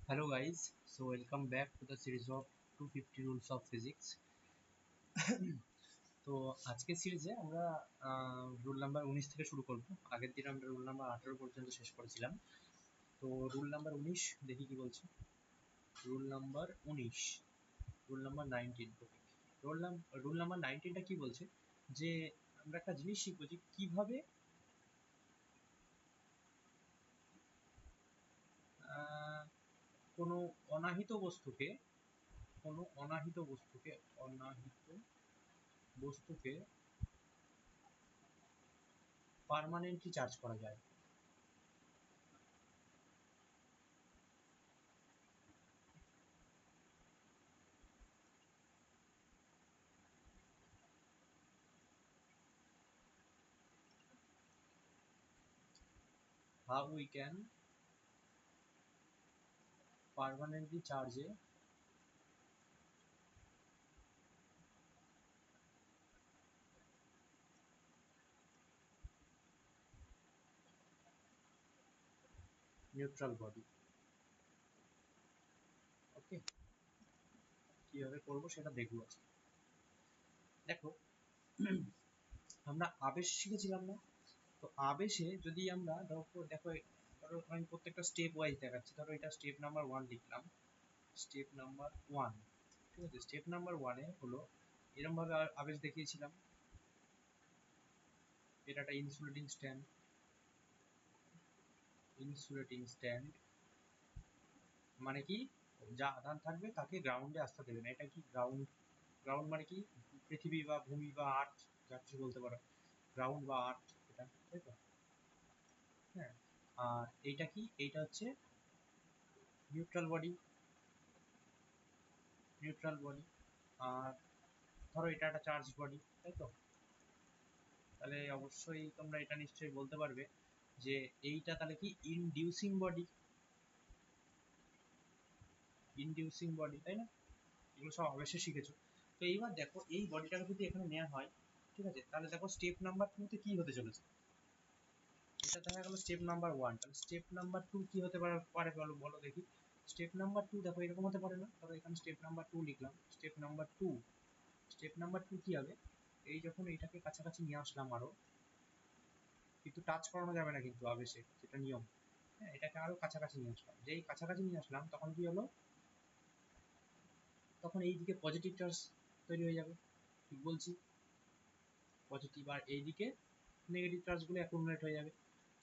Hello guys, so welcome back to the series of 250 rules of physics. তো আজকের সিরিজে আমরা রুল নাম্বার 19 থেকে শুরু করব। আগের দিন আমরা রুল নাম্বার 18 পর্যন্ত শেষ করেছিলাম। তো রুল নাম্বার 19 দেখি কি বলছে। Rule number 19, rule number 19, rule number 19টা কি বলছে যে আমরা একটা জিনিস শিখবো যে কিভাবে কোনো অনাহিত বস্তুকে পার্মানেন্টলি চার্জ করা যায়। How we can permanently charge a neutral body. ওকে, কিভাবে করবো সেটা দেখবো আজকে। দেখো, আমরা আবেশ শিখেছিলাম না? তো আবেশে যদি আমরা দেখো আমি প্রত্যেকটা স্টেপ ওয়াইজ দেখাচ্ছি। ধরো এটা স্টেপ নাম্বার 1 লিখলাম, স্টেপ নাম্বার 1, ঠিক আছে। স্টেপ নাম্বার 1-এ হলো এরকম ভাবে আবেশ দেখিয়েছিলাম। এটা একটা ইনসুলেটিং স্ট্যান্ড মানে কি, যা আধান থাকবে তাকে গ্রাউন্ডে আসতে দেবে না। এটা কি গ্রাউন্ড মানে কি, পৃথিবী বা ভূমি বা আর্থ, যা কিছু বলতে পারো, গ্রাউন্ড বা আর্থ, এটা, তাই তো? হ্যাঁ, আর এইটা কি, এইটা হচ্ছে নিউট্রাল বডি। আর ধরো এটা একটা চার্জ বডি, তাই তো? তাহলে অবশ্যই তোমরা এটা নিশ্চয়ই বলতে পারবে যে এইটা তাহলে কি ইনডিউসিং বডি, তাই না? এগুলো সব অবশ্যই শিখেছো। তো এইবার দেখো এই বডিটাকে যদি এখানে নেওয়া হয়, ঠিক আছে, তাহলে দেখো স্টেপ নাম্বার 2-তে কি হতে চলেছে। এটা দেখা গেল স্টেপ নাম্বার 1, তাহলে স্টেপ নাম্বার 2 কি হতে পারে বলো দেখি। স্টেপ নাম্বার 2 দেখো এরকম হতে পারে না? ধরো এখানে স্টেপ নাম্বার 2 লিখলাম। স্টেপ নাম্বার 2 কি হবে, এই যখন এইটাকে কাছাকাছি নিয়ে আসলাম আরো, কিন্তু টাচ করানো যাবে না কিন্তু আবেশে, যেটা নিয়ম। হ্যাঁ, এটাকে আরো কাছাকাছি নিয়ে আসলাম। যেই কাছাকাছি নিয়ে আসলাম তখন কি হলো, তখন এইদিকে পজিটিভ চার্জ তৈরি হয়ে যাবে, ঠিক বলছি? পজিটিভ, আর এইদিকে নেগেটিভ চার্জগুলো অ্যাকুমুলেট হয়ে যাবে,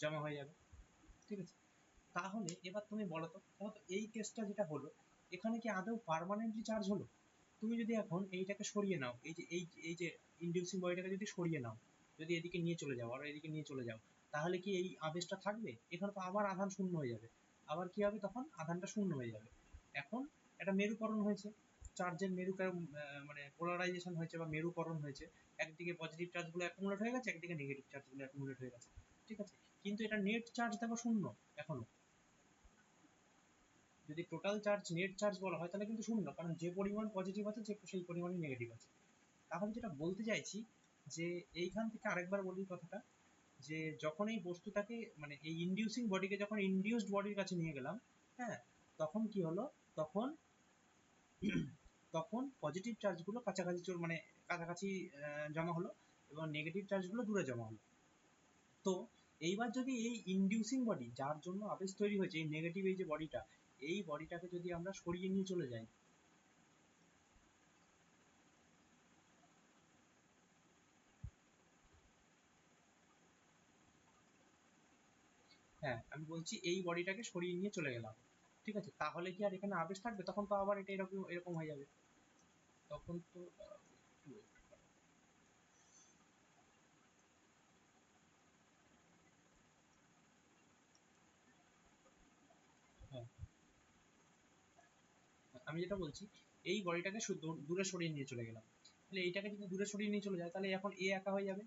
জমা হয়ে যাবে, ঠিক আছে। তাহলে এবার তুমি বলো তো এই কেসটা যেটা হলো, এখানে কি আদৌ পার্মানেন্টলি চার্জ হলো? তুমি যদি এখন এইটাকে সরিয়ে নাও, এই যে ইনডিউসিং বডিটাকে যদি সরিয়ে নাও, যদি এদিকে নিয়ে চলে যাও আর এদিকে নিয়ে চলে যাও, তাহলে কি এই আবেশটা থাকবে? এখানে তো আবার আধান শূন্য হয়ে যাবে। আবার কি হবে, তখন আধানটা শূন্য হয়ে যাবে। এখন একটা মেরুকরণ হয়েছে, চার্জের মানে পোলারাইজেশন হয়েছে বা মেরুকরণ হয়েছে। একদিকে পজিটিভ চার্জগুলো অ্যাকুমুলেট হয়ে গেছে, একদিকে নেগেটিভ চার্জগুলো অ্যাকুমুলেট হয়ে গেছে, ঠিক আছে। কিন্তু এটা নেট চার্জ দেখো শূন্য এখনো। যদি টোটাল চার্জ নেট চার্জ বলা হয় তাহলে কিন্তু শূন্য, কারণ যে পরিমাণ পজিটিভ আছে সেই পরিমাণই নেগেটিভ আছে। তাহলে যেটা বলতে চাইছি যে এইখান থেকে আরেকবার বলি কথাটা, যে যখন এই বস্তুটাকে মানে এই ইনডিউসিং বডিকে যখন ইনডিউসড বডির কাছে নিয়ে গেলাম, হ্যাঁ, তখন কি হলো, তখন তখন পজিটিভ চার্জগুলো কাছাকাছি জমা হলো এবং নেগেটিভ চার্জগুলো দূরে জমা হলো। তো এইবার যদি এই ইনডিউসিং বডি, যার জন্য আবেশ তৈরি হয়েছে, এই নেগেটিভ এই যে বডিটা, এই বডিটাকে যদি আমরা সরিয়ে নিয়ে চলে যাই, হ্যাঁ আমি বলছি এই বডিটাকে সরিয়ে নিয়ে চলে গেলাম, ঠিক আছে, তাহলে কি আর এখানে আবেশ থাকবে? তখন তো আবার এটা এরকম এরকম হয়ে যাবে। তখন তো একটু wait করো। হ্যাঁ, আমি যেটা বলছি, এই বডিটাকে দূরে সরিয়ে নিয়ে চলে গেলাম, তাহলে এইটাকে যদি দূরে সরিয়ে নিয়ে চলে যায়, তাহলে এখন এ একা হয়ে যাবে।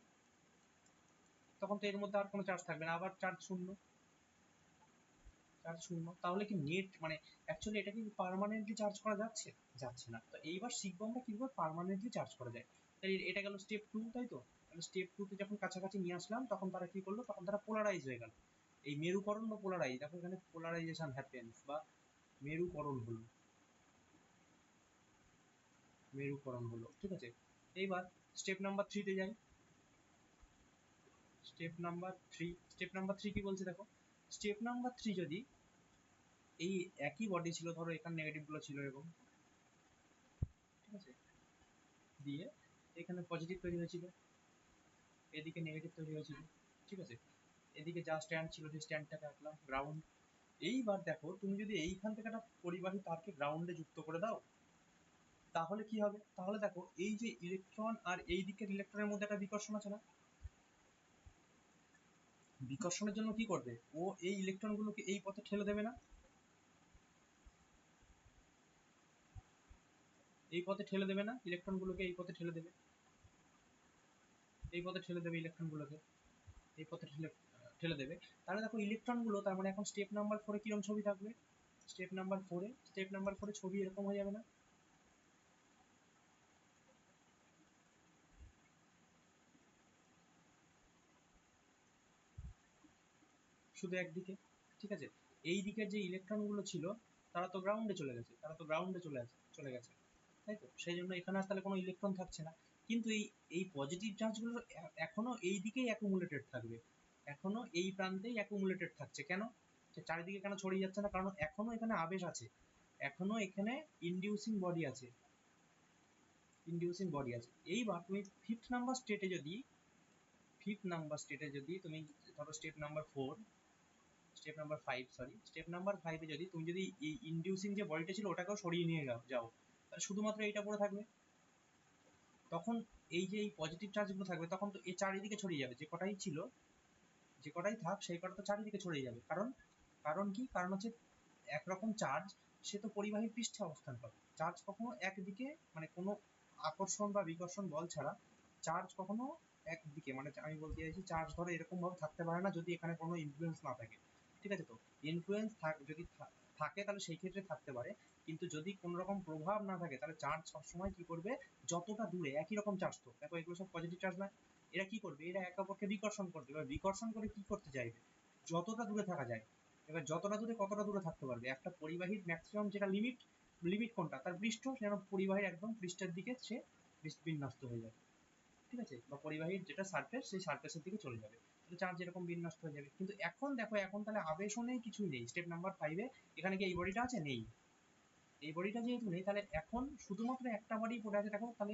তখন তো এর মধ্যে আর কোনো চার্জ থাকবে না, আবার চার্জ শূন্য। তাহলে কি নেট মানে অ্যাকচুয়ালি এটা কি পার্মানেন্টলি চার্জ করা যাচ্ছে? যাচ্ছে না। তো এইবার শিখবো আমরা কিভাবে পার্মানেন্টলি চার্জ করা যায়। তাই এটা গেল স্টেপ 2, তাই তো? তাহলে স্টেপ 2-তে যখন কাছাকাছি নিয়ে আসলাম, তখন তারা কি করলো, তখন তারা পোলারাইজ হয়ে গেল। এই মেরুকরণ বা পোলারাইজ, দেখো এখানে পোলারাইজেশন হ্যাপেন্স বা মেরুকরণ হলো, মেরুকরণ হলো, ঠিক আছে। এইবার স্টেপ নাম্বার 3 তে যাই। স্টেপ নাম্বার 3 কি বলছে দেখো, স্টেপ নাম্বার 3 যদি এই একই বডি ছিল, ধরো এখানে নেগেটিভ গুলো ছিল এরকম, ঠিক আছে, দিয়ে এখানে পজিটিভ তৈরি হয়েছিল, এদিকে নেগেটিভ তৈরি হয়েছিল, ঠিক আছে। এদিকে যা স্ট্যান্ড ছিল সেই স্ট্যান্ডটাকে আঁকলাম গ্রাউন্ড। এইবার দেখো তুমি যদি এইখান থেকে একটা পরিবাহী তারকে গ্রাউন্ডে যুক্ত করে দাও, তাহলে কি হবে, তাহলে দেখো এই যে ইলেকট্রন আর এই দিকের ইলেকট্রনের মধ্যে একটা বিকর্ষণ আছে না, বিকর্ষণের জন্য কি করবে, ও এই ইলেকট্রনগুলোকে এই পথে ঠেলে দেবে না, এই পথে ঠেলে দেবে না, ইলেকট্রনগুলোকে এই পথে ঠেলে দেবে, এই পথে ঠেলে দেবে ইলেকট্রনগুলোকে, এই পথে ঠেলে ঠেলে দেবে। তাহলে দেখো ইলেকট্রনগুলো, তার মানে এখন স্টেপ নাম্বার 4 কিরকম ছবি থাকবে, স্টেপ নাম্বার 4 ছবি এরকম হয়ে যাবে না, শুধু একদিকে, ঠিক আছে। এই দিকের যে ইলেকট্রনগুলো ছিল তারা তো গ্রাউন্ডে চলে গেছে, চলে গেছে, তাই তো, সেই জন্য এখানে আর তাহলে কোনো ইলেকট্রন থাকছে না। কিন্তু এই এই পজিটিভ চার্জগুলো এখনো এই দিকেই অ্যাকুমুলেটেড থাকবে, এখনো এই প্রান্তেই অ্যাকুমুলেটেড থাকছে। কেন, চারিদিকে কেন ছড়িয়ে যাচ্ছে না, কারণ এখনো এখানে আবেশ আছে, এখনো এখানে ইনডিউসিং বডি আছে, এইবার তুমি ফিফথ নাম্বার স্টেটে যদি তুমি ধরো স্টেপ নাম্বার 5 যদি তুমি যদি এই ইনডিউসিং যে বডিটা ছিল ওটাকেও সরিয়ে নিয়ে যাও, তাহলে শুধুমাত্র এইটা পড়ে থাকবে। তখন এই যে এই পজিটিভ চার্জগুলো থাকবে তখন তো এই চারিদিকে ছড়িয়ে যাবে, যে কটাই ছিল, যে কটাই থাক সেই কটা তো চারিদিকে ছড়িয়ে যাবে। কারণ কারণ কি, কারণ হচ্ছে একরকম চার্জ সে তো পরিবাহী পৃষ্ঠে অবস্থান করে, চার্জ কখনো একদিকে, মানে কোনো আকর্ষণ বা বিকর্ষণ বল ছাড়া চার্জ কখনো একদিকে, মানে আমি বলতে চাইছি চার্জ ধরো এরকম ভাবে থাকতে পারে না যদি এখানে কোনো ইনফ্লুয়েন্স না থাকে, ঠিক আছে। তো ইনফ্লুয়েন্স যদি থাকে তাহলে সেই ক্ষেত্রে থাকতে পারে, কিন্তু যদি কোনো রকম প্রভাব না থাকে তাহলে চার্জ সবসময় কি করবে, যতটা দূরে, একই রকম চার্জ তো দেখো এগুলো সব পজিটিভ চার্জ না, এরা কি করবে, এরা একে অপরকে বিকর্ষণ করবে, এবার বিকর্ষণ করে কি করতে চাইবে, যতটা দূরে থাকা যায়। এবার যতটা দূরে কতটা দূরে থাকতে পারবে, একটা পরিবাহীর ম্যাক্সিমাম যেটা লিমিট কোনটা, তার পৃষ্ঠ, যেন পরিবাহীর একদম পৃষ্ঠের দিকে সে বিন্যস্ত হয়ে যাবে, ঠিক আছে, বা পরিবাহীর যেটা সারফেস সেই সারফেসের দিকে চলে যাবে, তাহলে চার্জ এরকম বিন্যস্ত হয়ে যাবে। কিন্তু এখন দেখো, এখন তাহলে আবেশও নেই, কিছুই নেই, স্টেপ নাম্বার 5-এ এখানে কি এই বডিটা আছে, নেই, এই বডিটা যেহেতু নেই তাহলে এখন শুধুমাত্র একটা বডি পড়ে আছে, দেখো তাহলে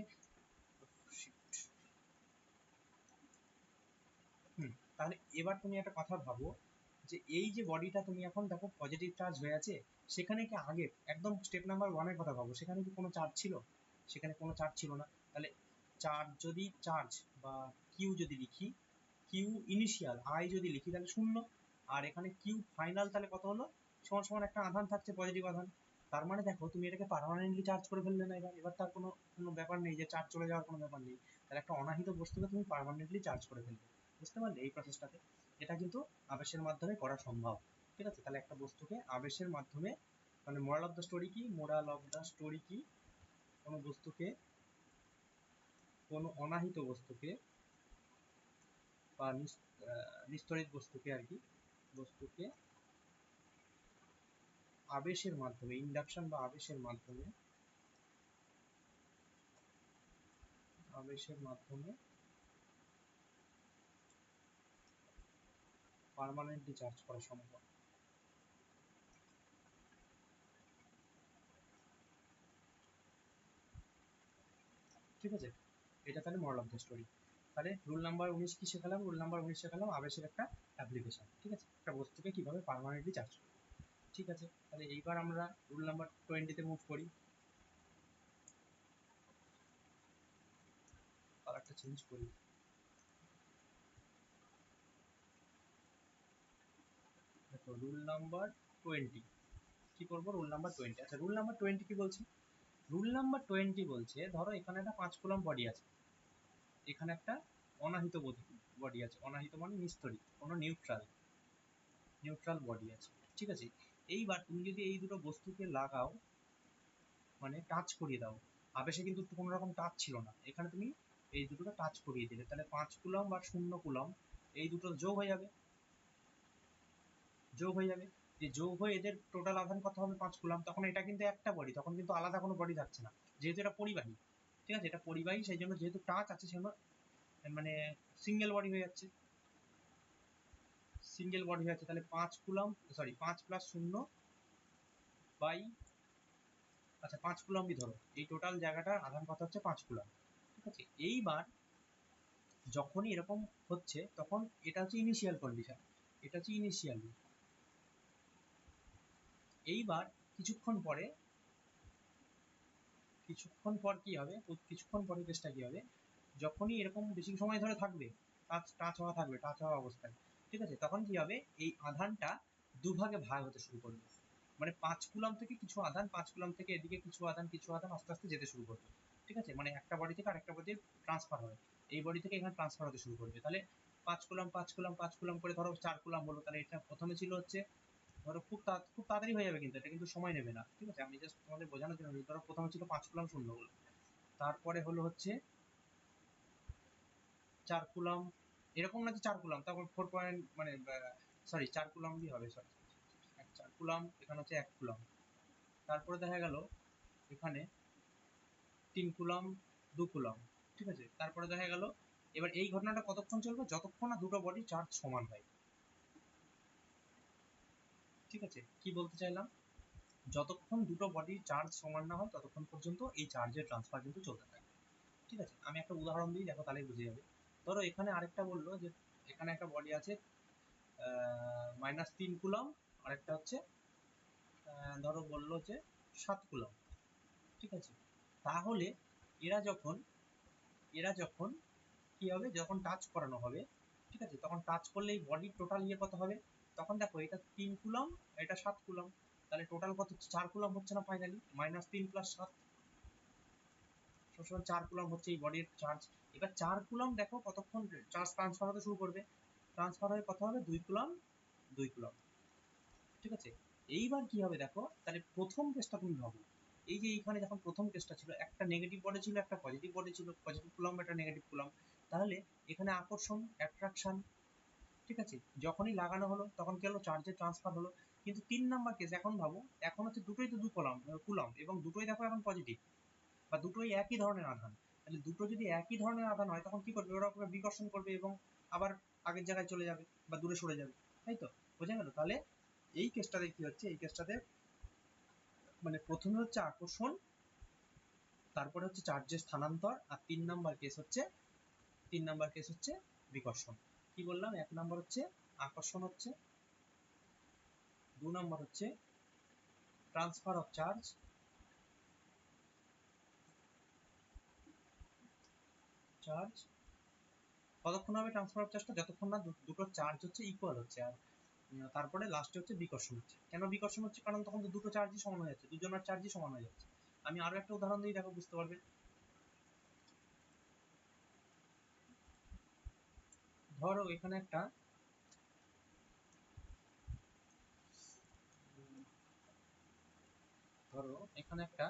তাহলে এবার তুমি একটা কথা ভাবো, যে এই যে বডিটা তুমি এখন দেখো পজিটিভ চার্জ হয়ে আছে, সেখানে কি আগে একদম স্টেপ নাম্বার 1-এর কথা ভাবো, সেখানে কি কোনো চার্জ ছিল, সেখানে কোনো চার্জ ছিল না। তাহলে চার্জ বা কিউ যদি লিখি, কিউ ইনিশিয়াল আই যদি লিখি তাহলে 0, আর এখানে কিউ ফাইনাল তাহলে কত হলো, সমান সমান একটা আধান থাকছে, পজিটিভ আধান। তার মানে দেখো তুমি এটাকে পার্মানেন্টলি চার্জ করে ফেললে না, এবার তার কোনো কোনো ব্যাপার নেই যে চার্জ চলে যাওয়ার কোনো ব্যাপার নেই, তাহলে একটা অনাহিত বস্তুকে তুমি পার্মানেন্টলি চার্জ করে ফেলবে, বুঝতে পারলে এই প্রসেসটাতে। এটা কিন্তু আবেশের মাধ্যমে করা সম্ভব, ঠিক আছে। তাহলে একটা বস্তুকে আবেশের মাধ্যমে, মানে মোরাল অফ দ্য স্টোরি কি, কোনো বস্তুকে, কোনো অনাহিত বস্তুকে বা নিস্তড়িত বস্তুকে আর কি, বস্তুকে আবেশের মাধ্যমে, ইন্ডাকশন বা আবেশের মাধ্যমে পার্মানেন্টলি চার্জ করা সম্ভব। ঠিক আছে, এটা তাহলে মোরাল অফ দ্য স্টোরি। তাহলে রুল নাম্বার 19 কি শেখালাম, আবেশের একটা অ্যাপ্লিকেশন, ঠিক আছে, একটা বস্তুকে কিভাবে পার্মানেন্টলি চার্জ করবে। ঠিক আছে, তাহলে এইবার আমরা রুল নাম্বার 20-তে মুভ করি। কালারটা চেঞ্জ করি। দেখো রুল নাম্বার 20 কি করবো, রুল নাম্বার 20, আচ্ছা রুল নাম্বার 20 কি বলছে, রুল নাম্বার 20 বলছে ধরো এখানে একটা 5 কুলম্ব বডি আছে, এখানে একটা অনাহিত বডি আছে, অনাহিত মানে নিস্তড়িত, কোনো নিউট্রাল বডি আছে, ঠিক আছে। এইবার তুমি যদি এই দুটো বস্তুকে লাগাও, মানে টাচ করিয়ে দাও, আবেশে কিন্তু কোনো রকম টাচ ছিল না, এখানে তুমি এই দুটোকে টাচ করিয়ে দিলে, তাহলে 5 কুলম্ব আর 0 কুলম্ব এই দুটো যোগ হয়ে যাবে, যে যোগ হয়ে এদের টোটাল আধান কত হবে 5 কুলাম, তখন এটা কিন্তু একটা বডি, তখন কিন্তু আলাদা কোনো বডি থাকছে না, যেহেতু এটা পরিবাহী। ঠিক আছে, এটা পরিবাহী, সেই জন্য যেহেতু টাচ আছে সেজন্য মানে সিঙ্গেল বডি হয়ে যাচ্ছে, সিঙ্গেল বডি হয়ে যাচ্ছে। তাহলে 5 কুলাম, সরি 5 প্লাস 0 বাই, আচ্ছা 5 কুলামই ধরো, এই টোটাল জায়গাটার আধান কত হচ্ছে 5 কুলাম। ঠিক আছে, এইবার যখনই এরকম হচ্ছে তখন এটা হচ্ছে ইনিশিয়াল কন্ডিশন, এটা হচ্ছে ইনিশিয়াল। এইবার কিছুক্ষণ পর কি হবে, কিছুক্ষণ পরে কেসটা কি হবে, যখনই এরকম বেশি সময় ধরে থাকবে, টাচ হওয়া থাকবে, টাচ হওয়া অবস্থায়, ঠিক আছে, তখন কি হবে, এই আধানটা দুভাগে ভাগ হতে শুরু করবে। মানে 5 কুলাম থেকে কিছু আধান, 5 কুলাম থেকে এদিকে কিছু আধান আস্তে আস্তে যেতে শুরু করবে। ঠিক আছে, মানে একটা বডি থেকে আরেকটা বডি ট্রান্সফার হয়, এই বডি থেকে এখানে ট্রান্সফার হতে শুরু করবে। তাহলে 5 কুলাম 5 কুলাম 5 কুলাম করে ধরো 4 কুলাম হলো। তাহলে এটা প্রথমে ছিল হচ্ছে, ধরো খুব তাড়াতাড়ি হয়ে যাবে, কিন্তু এটা কিন্তু সময় নেবে না। ঠিক আছে, আমি জাস্ট তোমাদের বোঝানোর জন্য, ধরো প্রথমে ছিল 5 কুলাম 0 হলো, তারপরে হলো হচ্ছে 4 কুলাম, এরকম না যে 4 কুলাম, তারপর 4 পয়েন্ট মানে সরি 4 কুলাম দিয়ে হবে, সরি 4 কুলাম, এখানে হচ্ছে 1 কুলাম, তারপরে দেখা গেল এখানে 3 কুলাম 2 কুলাম। ঠিক আছে, তারপরে দেখা গেল, এবার এই ঘটনাটা কতক্ষণ চলবে, যতক্ষণ না দুটো বডি চার্জ সমান হয়। ঠিক আছে, কি বলতে চাইলাম, যতক্ষণ দুটো বডির চার্জ সমান না হয় ততক্ষণ পর্যন্ত এই চার্জের ট্রান্সফার কিন্তু চলতে থাকে। ঠিক আছে, আমি একটা উদাহরণ দিই, দেখো তাহলেই বুঝে যাবে। ধরো এখানে আরেকটা বললো যে এখানে একটা বডি আছে -3 কুলম, আরেকটা হচ্ছে ধরো বললো যে 7 কুলম। ঠিক আছে, তাহলে এরা যখন কি হবে, যখন টাচ করানো হবে, ঠিক আছে, তখন টাচ করলে এই বডির টোটাল ইয়ে কত হবে, তখন দেখো এটা 3 কুলম, এটা 7 কুলম, তাহলে টোটাল কত হচ্ছে 4 কুলম হচ্ছে না ফাইনালি, -3 + 7 সবসময় 4 কুলম হচ্ছে এই বডির চার্জ। এবার 4 কুলম দেখো কতক্ষণ চার্জ ট্রান্সফার হতে শুরু করবে, ট্রান্সফার হয়ে কত হবে 2 কুলম 2 কুলম। ঠিক আছে, এইবার কি হবে দেখো, তাহলে প্রথম কেসটা তুমি ভাবো, এই যে এইখানে যখন প্রথম কেসটা ছিল, একটা নেগেটিভ বডি ছিল, একটা পজিটিভ বডি ছিল, পজিটিভ কুলম একটা নেগেটিভ কুলম, তাহলে এখানে আকর্ষণ, অ্যাট্রাকশন, ঠিক আছে, যখনই লাগানো হলো তখন কি হলো, চার্জের ট্রান্সফার হলো। কিন্তু 3 নাম্বার কেস এখন ভাবো, এখন হচ্ছে দুটোই তো 2 কুলম কুলম, এবং দুটোই দেখো এখন পজিটিভ, বা দুটোই একই ধরনের আধান। তাহলে দুটো যদি একই ধরনের আধান হয় তখন কি করবে, ওরা ওকে বিকর্ষণ করবে এবং আবার আগের জায়গায় চলে যাবে বা দূরে সরে যাবে। তাই তো, বোঝা গেল? তাহলে এই কেসটাতে কি হচ্ছে, এই কেসটাতে মানে প্রথমে হচ্ছে আকর্ষণ, তারপরে হচ্ছে চার্জের স্থানান্তর, আর 3 নাম্বার কেস হচ্ছে বিকর্ষণ। কি বললাম, 1 নাম্বার হচ্ছে আকর্ষণ হচ্ছে, 2 নাম্বার হচ্ছে ট্রান্সফার অফ চার্জ, কতক্ষণ হবে ট্রান্সফার অফ চার্জটা, যতক্ষণ না দুটো চার্জ হচ্ছে ইকুয়াল হচ্ছে, আর তারপরে লাস্টে হচ্ছে বিকর্ষণ হচ্ছে। কেন বিকর্ষণ হচ্ছে, কারণ তখন তো দুটো চার্জই সমান হয়ে যাচ্ছে, দুজনের চার্জই সমান হয়ে যাচ্ছে। আমি আরো একটা উদাহরণ দিই, দেখো বুঝতে পারবে। ধরো এখানে একটা ধরো এখানে একটা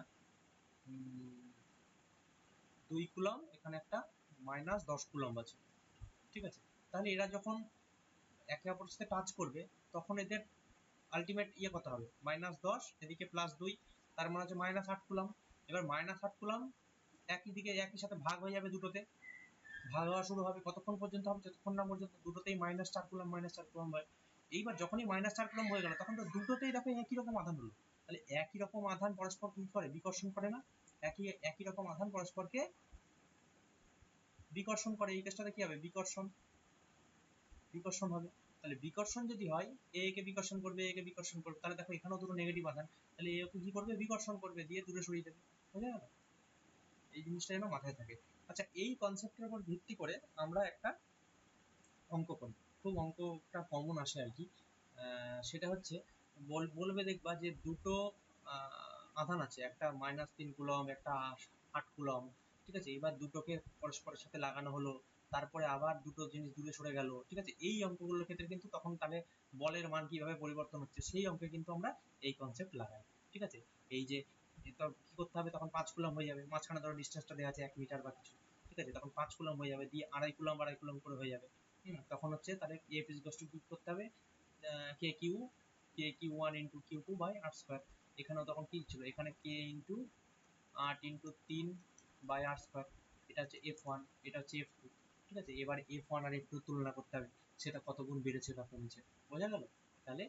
2 কুলম, এখানে একটা -10 কুলম আছে। ঠিক আছে, তাহলে এরা যখন একে অপরের সাথে টাচ করবে তখন এদের আলটিমেট ইয়ে কত হবে, -10, এদিকে +2, তার মানে হচ্ছে -8 কুলম। এবার -8 কুলম একই দিকে একই সাথে ভাগ হয়ে যাবে, দুটোতে ভাগ হওয়া শুরু হবে, কতক্ষণ পর্যন্ত হবে, যতক্ষণ না পর্যন্ত দুটোতেই -4 কুলম -4 কুলম হয়। এইবার যখনই -4 কুলম হয়ে গেল তখন তো দুটোতেই দেখো একই রকম আধান হলো। তাহলে একই রকম আধান পরস্পর কি করে, বিকর্ষণ করে না? একই রকম আধান পরস্পরকে বিকর্ষণ করে, এই কেসটাতে কি হবে, বিকর্ষণ হবে। তাহলে বিকর্ষণ যদি হয়, এ কে বিকর্ষণ করবে, এ কে বিকর্ষণ করবে, তাহলে দেখো এখানেও দুটো নেগেটিভ আধান, তাহলে এ কে কি করবে, বিকর্ষণ করবে, দিয়ে দূরে সরিয়ে দেবে। বুঝা গেল? এই জিনিসটা যেন মাথায় থাকে। আচ্ছা, এই কনসেপ্টের উপর ভিত্তি করে আমরা একটা অঙ্ক করি, খুব অঙ্কটা কমন আসে আর কি। সেটা হচ্ছে বলবে, দেখবা যে দুটো আধান আছে, একটা -3 কুলম, একটা 8 কুলম। ঠিক আছে, এবার দুটোকে পরস্পরের সাথে লাগানো হলো, তারপরে আবার দুটো জিনিস দূরে সরে গেল। ঠিক আছে, এই অঙ্কগুলোর ক্ষেত্রে কিন্তু তখন তাহলে বলের মান কিভাবে পরিবর্তন হচ্ছে সেই অঙ্কে কিন্তু আমরা এই কনসেপ্ট লাগাই। ঠিক আছে, এই যে তো কি করতে হবে, তখন 5 কুলম হয়ে যাবে, মাঝখানে ধরো ডিস্টেন্সটা দেওয়া আছে 1 মিটার বা কিছু। ঠিক আছে, তখন 5 কুলম হয়ে যাবে, দিয়ে 2.5 কুলম করে হয়ে যাবে। তখন হচ্ছে তাহলে এফ ইজ টু কি করতে হবে, K Q K Q one into Q two by R square. এখানেও তখন কি ছিল, এখানে K into 8 into 3 by R square. এটা হচ্ছে F1, এটা হচ্ছে F2। ঠিক আছে, এবার F1 আর F2 তুলনা করতে হবে, সেটা কত গুণ বেড়েছে বা কমেছে, বোঝা গেল? তাহলে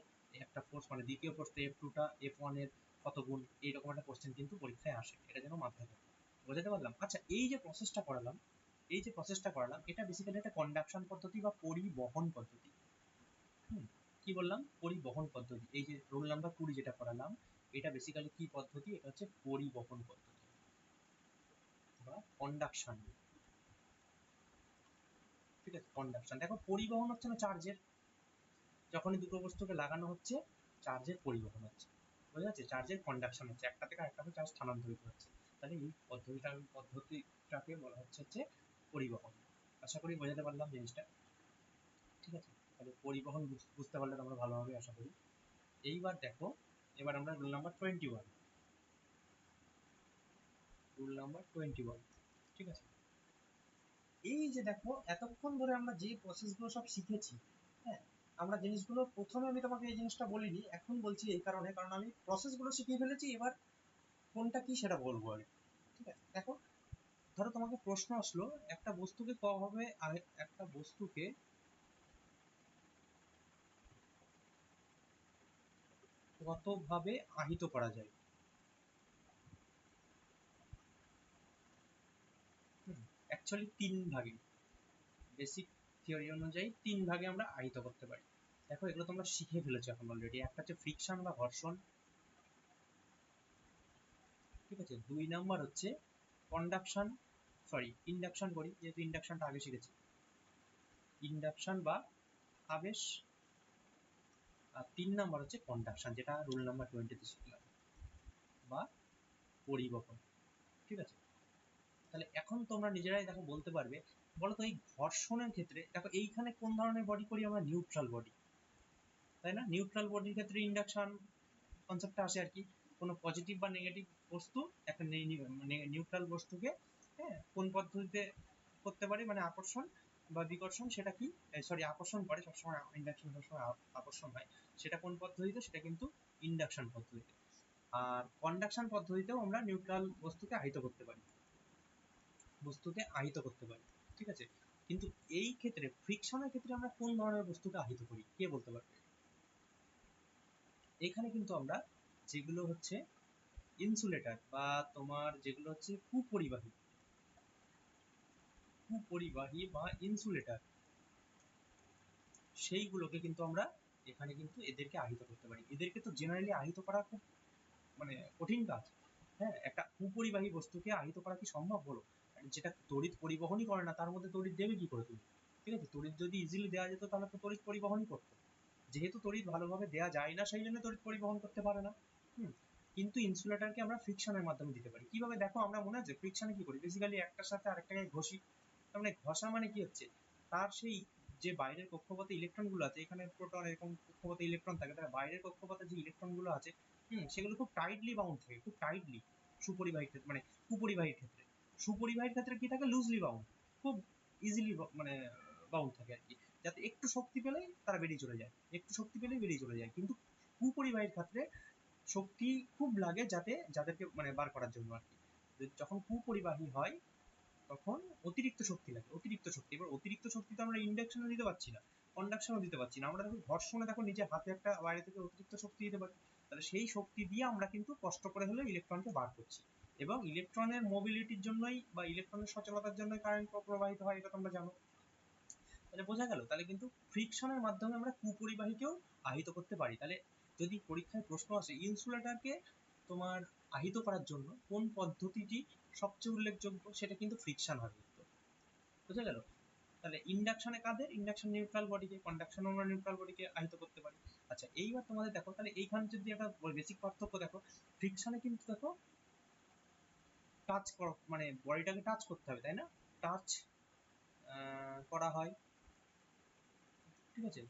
একটা ফোর্স মানে দ্বিতীয় ফোর্সটা F2টা F1 এর কত গুণ, এইরকম একটা কোশ্চেন কিন্তু পরীক্ষায় আসে, এটা যেন মাথায় থাকে। বোঝাতে পারলাম? আচ্ছা, এই যে প্রসেসটা করালাম, এটা বেসিক্যালি একটা কন্ডাকশন পদ্ধতি বা পরিবহন পদ্ধতি। কি বললাম? পরিবহন পদ্ধতি। এই যে রোল নাম্বার 20 যেটা করালাম, এটা বেসিক্যালি কি পদ্ধতি? এটা হচ্ছে পরিবহন পদ্ধতি বা কন্ডাকশন। ঠিক আছে, কন্ডাকশন। দেখো, পরিবহন হচ্ছে না চার্জের, যখনই দুটো বস্তুকে লাগানো হচ্ছে চার্জের পরিবহন হচ্ছে, বোঝা যাচ্ছে? চার্জের কন্ডাকশন হচ্ছে, একটা থেকে আরেকটাতে চার্জ স্থানান্তরিত হচ্ছে। তাহলে এই পদ্ধতিটাকে বলা হচ্ছে পরিবহন। আশা করি বোঝাতে পারলাম জিনিসটা। ঠিক আছে, তাহলে পরিবহন বুঝতে পারলে তোমরা ভালোভাবে, আশা করি। এইবার দেখো, এবার আমরা রুল নাম্বার 21, ঠিক আছে। এই যে দেখো, এতক্ষণ ধরে আমরা যে প্রসেসগুলো সব শিখেছি, হ্যাঁ, আমরা জিনিসগুলো প্রথমে আমি তোমাকে এই জিনিসটা বলিনি, এখন বলছি এই কারণে, কারণ আমি প্রসেসগুলো শিখিয়ে ফেলেছি, এবার কোনটা কি সেটা বলবো আর। ঠিক আছে, দেখো, ধরো তোমাকে প্রশ্ন আসলো একটা বস্তুকে কতভাবে আহিত করা যায়। অ্যাকচুয়ালি 3 ভাগে, বেসিক থিওরি অনুযায়ী 3 ভাগে আমরা আহিত করতে পারি। দেখো, এগুলো তোমরা শিখে ফেলেছো এখন অলরেডি। একটা হচ্ছে ফ্রিকশন বা ঘর্ষণ, ঠিক আছে। 2 নাম্বার হচ্ছে কন্ডাকশন, ইন্ডাকশন করি, যেহেতু ইন্ডাকশনটা আগে শিখেছি, ইন্ডাকশন বা আবেশ। আর 3 নাম্বার হচ্ছে কন্ডাকশন, যেটা রুল নাম্বার 20-তে শিখলাম, বা পরিবহন। ঠিক আছে, তাহলে এখন তোমরা নিজেরাই দেখো বলতে পারবে, বলো তো এই ঘর্ষণের ক্ষেত্রে, দেখো এইখানে কোন ধরনের বডি করি আমরা? নিউট্রাল বডি, তাই না? নিউট্রাল বডির ক্ষেত্রে ইন্ডাকশন কনসেপ্টটা আসে আর কি, কোনো পজিটিভ বা নেগেটিভ বস্তু একটা নিউট্রাল বস্তুকে, হ্যাঁ, কোন পদ্ধতিতে করতে পারি, মানে আকর্ষণ বা বিকর্ষণ, সেটা কি, আকর্ষণ করে সবসময়, ইন্ডাকশন সবসময় আকর্ষণ হয়, সেটা কোন পদ্ধতিতে? সেটা কিন্তু ইন্ডাকশন পদ্ধতিতে। আর কন্ডাকশন পদ্ধতিতেও আমরা নিউট্রাল বস্তুকে আহিত করতে পারি, ঠিক আছে। কিন্তু এই ক্ষেত্রে, ফ্রিকশনের ক্ষেত্রে আমরা কোন ধরনের বস্তুকে আহিত করি, কে বলতে পারবে? এখানে কিন্তু আমরা যেগুলো হচ্ছে ইনসুলেটর বা তোমার যেগুলো হচ্ছে কুপরিবাহী বা ইনসুলেটর, সেইগুলোকে কিন্তু আমরা এখানে কিন্তু এদেরকে আহিত করতে পারি। এদেরকে তো জেনারেলি আহিত করা খুব মানে কঠিন কাজ। হ্যাঁ, একটা কুপরিবাহী বস্তুকে আহিত করা কি সম্ভব? হলো, যেটা তড়িৎ পরিবহনই করে না, তার মধ্যে তড়িৎ দেবে কি করে তুমি? ঠিক আছে, তড়িৎ যদি ইজিলি দেওয়া যেত তাহলে তো তড়িৎ পরিবহনই করতো। যেহেতু তড়িৎ ভালোভাবে দেওয়া যায় না, সেই জন্য তড়িৎ পরিবহন করতে পারে না। কিন্তু ইনসুলেটরকে আমরা ফ্রিকশনের মাধ্যমে দিতে পারি। কিভাবে? দেখো, আমরা মনে আছে ফ্রিকশনে কি করি? বেসিক্যালি একটার সাথে আরেকটাকে ঘষি। তার মানে ঘষা মানে কি হচ্ছে, তার সেই যে বাইরের কক্ষপথে ইলেকট্রনগুলো আছে, এখানে প্রোটন এরকম কক্ষপথে ইলেকট্রন থাকে, তার বাইরের কক্ষপথে যে ইলেকট্রনগুলো আছে, সেগুলো খুব টাইটলি বাউন্ড থাকে, খুব টাইটলি। সুপরিবাহীর ক্ষেত্রে, মানে কুপরিবাহীর ক্ষেত্রে, সুপরিবাহীর ক্ষেত্রে কি থাকে? লুজলি বাউন্ড, খুব ইজিলি মানে বাউন্ড থাকে আর কি, যাতে একটু শক্তি পেলেই তারা বেরিয়ে চলে যায়, কিন্তু কুপরিবাহীর ক্ষেত্রে শক্তি খুব লাগে, যাদেরকে মানে বার করার জন্য আর কি। যখন কুপরিবাহী হয় তখন অতিরিক্ত শক্তি লাগে, এবার অতিরিক্ত শক্তি তো আমরা ইন্ডাকশনে দিতে পারছি না, কন্ডাকশনও দিতে পারছি না। আমরা দেখো ঘর্ষণে, দেখো নিজে হাতে একটা বাইরে থেকে অতিরিক্ত শক্তি দিতে পারি, তাহলে সেই শক্তি দিয়ে আমরা কিন্তু কষ্ট করে হলেও ইলেকট্রনকে বার করছি। এবং ইলেকট্রনের মোবিলিটির জন্যই বা ইলেকট্রনের সচলতার জন্যই কারেন্ট প্রবাহিত হয়, এটা তোমরা জানো। তাহলে বোঝা গেল, তাহলে কিন্তু ফ্রিকশনের মাধ্যমে আমরা কুপরিবাহীকেও আহিত করতে পারি। তাহলে যদি পরীক্ষায় প্রশ্ন আসে ইনসুলেটরকে তোমার আহিত করার জন্য কোন পদ্ধতিটি সবচেয়ে উল্লেখযোগ্য, সেটা কিন্তু ফ্রিকশন হবে, বুঝা গেল? তাহলে ইন্ডাকশনে কাদের? ইন্ডাকশন নিউট্রাল বডিকে, কন্ডাকশন আমরা নিউট্রাল বডিকে আহিত করতে পারি। আচ্ছা, এইবার তোমাদের দেখো, তাহলে এইখানে যদি একটা বেসিক পার্থক্য দেখো, ফ্রিকশনে কিন্তু দেখো টাচ মানে বডিটাকে টাচ করতে হবে, তাই না? টাচ করা হয়, ঠিক আছে।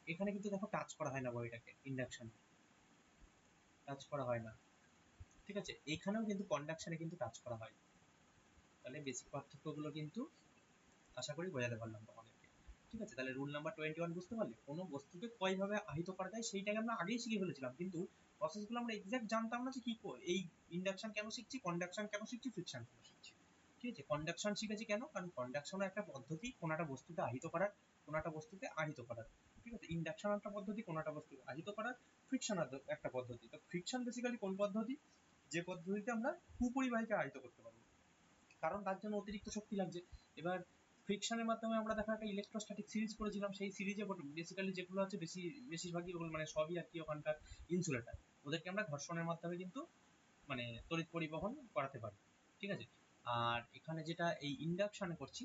এখানে কিন্তু দেখো টাচ করা হয় না বডিটাকে, ইন্ডাকশন টাচ করা হয় না, ঠিক আছে। এখানেও কিন্তু কন্ডাকশনে কিন্তু টাচ করা হয়। তাহলে বেসিক পার্থক্যগুলো কিন্তু আশা করি বোঝাতে পারলাম তোমাদেরকে। ঠিক আছে, তাহলে রুল নাম্বার 21 বুঝতে পারলে, কোনো বস্তুকে কয়ভাবে আহিত করা যায় সেইটাকে আমরা আগেই শিখে ফেলেছিলাম, কিন্তু প্রসেসগুলো আমরা এক্সাক্ট জানতাম না যে কি এই ইন্ডাকশন কেন শিখছি, কন্ডাকশন কেন শিখছি, ফ্রিকশন কেন শিখছি। ঠিক আছে, কন্ডাকশন শিখেছি কেন, কারণ কন্ডাকশনও একটা পদ্ধতি কোনো একটা বস্তুকে আহিত করার, কোনো একটা বস্তুকে আহিত করার। ঠিক আছে, ইন্ডাকশন একটা পদ্ধতি কোনো একটা বস্তুকে আহিত করার, ফ্রিকশন একটা পদ্ধতি। তো ফ্রিকশন বেসিক্যালি কোন পদ্ধতি, যে পদ্ধতিতে আমরা কুপরিবাহীকে আহিত করতে পারবো, কারণ তার জন্য অতিরিক্ত শক্তি লাগছে। এবার ফ্রিকশনের মাধ্যমে আমরা দেখো একটা ইলেকট্রোস্ট্যাটিক সিরিজ করেছিলাম, সেই সিরিজে বেসিক্যালি যেগুলো আছে বেশিরভাগই মানে সবই আর কি ওখানকার ইনসুলেটার, ওদেরকে আমরা ঘর্ষণের মাধ্যমে কিন্তু মানে তড়িৎ পরিবহন করাতে পারি। ঠিক আছে, আর এখানে যেটা এই ইন্ডাকশানে করছি,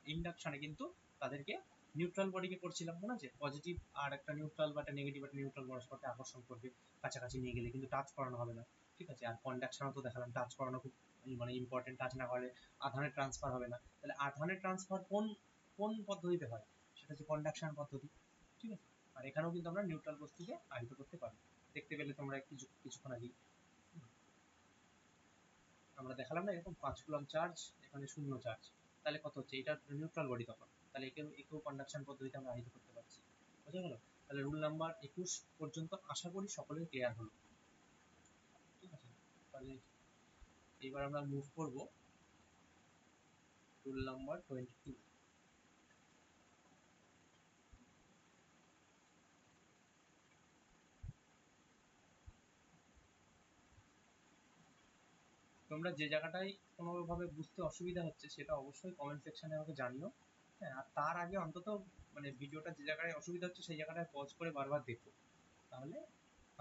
ইন্ডাকশানে কিন্তু তাদেরকে নিউট্রাল বডিকে করছিলাম, মনে আছে, পজিটিভ আর একটা নিউট্রাল বা একটা নেগেটিভ একটা নিউট্রাল পরস্পরকে আকর্ষণ করবে, কাছাকাছি নিয়ে গেলে কিন্তু টাচ করানো হবে না। ঠিক আছে, আর কন্ডাকশনও তো দেখালাম টাচ করানো খুব মানে ইম্পর্টেন্ট, টাচ না করলে আধানের ট্রান্সফার হবে না। তাহলে আধানের ট্রান্সফার কোন কোন পদ্ধতিতে হয়, সেটা হচ্ছে কন্ডাকশন পদ্ধতি। ঠিক আছে, আর এখানেও কিন্তু আমরা নিউট্রাল বস্তুকে আহিত করতে পারি, দেখতে পেলে তোমরা কিছুক্ষণ আগেই আমরা দেখালাম না, এরকম 5 কুলম্ব চার্জ, এখানে 0 চার্জ, তাহলে কত হচ্ছে, এটা নিউট্রাল বডি তখন, তাহলে একেও কন্ডাকশন পদ্ধতিতে আমরা আহিত করতে পারছি। বোঝা গেল? তাহলে রুল নাম্বার 21 পর্যন্ত আশা করি সকলের ক্লিয়ার হলো। ঠিক আছে, তাহলে এবার আমরা মুভ করব রুল নাম্বার 22। তোমরা যে জায়গাটায় কোনোভাবে বুঝতে অসুবিধা হচ্ছে সেটা অবশ্যই কমেন্ট সেকশনে আমাকে জানিও। হ্যাঁ, আর তার আগে অন্তত মানে ভিডিওটা যে জায়গায় অসুবিধা হচ্ছে সেই জায়গাটায় পজ করে বারবার দেখো, তাহলে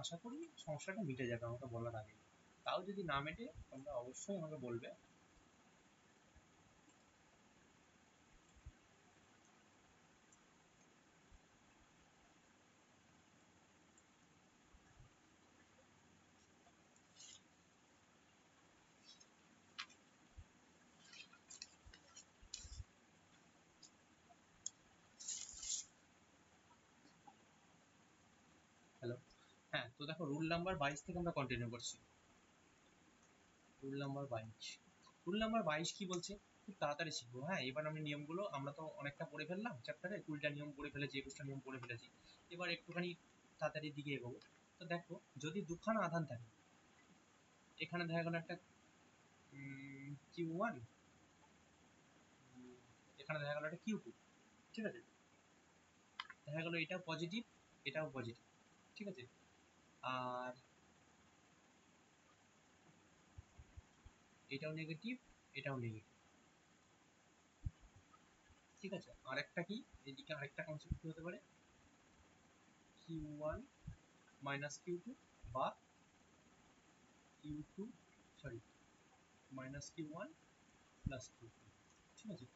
আশা করি সমস্যাটা মিটে যাবে আমাকে বলার আগে। তাও যদি না মেটে তোমরা অবশ্যই আমাকে বলবে। হ্যালো, হ্যাঁ, তো দেখো রুল নাম্বার 22 থেকে আমরা কন্টিনিউ করছি। রুল নাম্বার 22, রুল নাম্বার 22 কি বলছে, খুব তাড়াতাড়ি শিখবো। হ্যাঁ, এবার আমি নিয়মগুলো, আমরা তো অনেকটা পড়ে ফেললাম চ্যাপ্টারে, 20টা নিয়ম পড়ে ফেলেছি, 21টা নিয়ম পড়ে ফেলেছি, এবার একটুখানি তাড়াতাড়ি দিকে এগোবো। তো দেখো, যদি দুখানা আধান থাকে, এখানে দেখা গেল একটা Q1, এখানে দেখা গেল একটা Q2, ঠিক আছে, দেখা গেল এটাও পজিটিভ এটাও পজিটিভ, ঠিক আছে, আর এটাও নেগেটিভ এটাও নেগেটিভ, ঠিক আছে। আরেকটা কি, এদিকে আরেকটা কনসেপ্ট কি হতে পারে, Q1 মাইনাস Q2 বা Q2 sorry minus Q1 plus Q2, ঠিক আছে।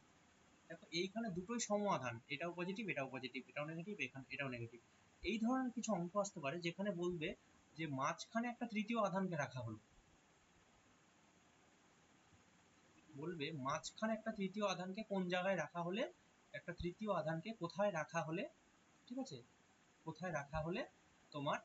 দেখো এইখানে দুটোই সম আধান, এটাও পজিটিভ এটাও পজিটিভ, এটাও নেগেটিভ এটাও নেগেটিভ। এই ধরনের কিছু অঙ্ক আসতে পারে যেখানে বলবে যে মাঝখানে একটা তৃতীয় আধানকে রাখা হলো, বলবে মাঝখানে একটা তৃতীয় আধানকে কোন জায়গায় রাখা হলে, একটা তৃতীয় আধানকে কোথায় রাখা হলে, ঠিক আছে, কোথায় রাখা হলে তোমার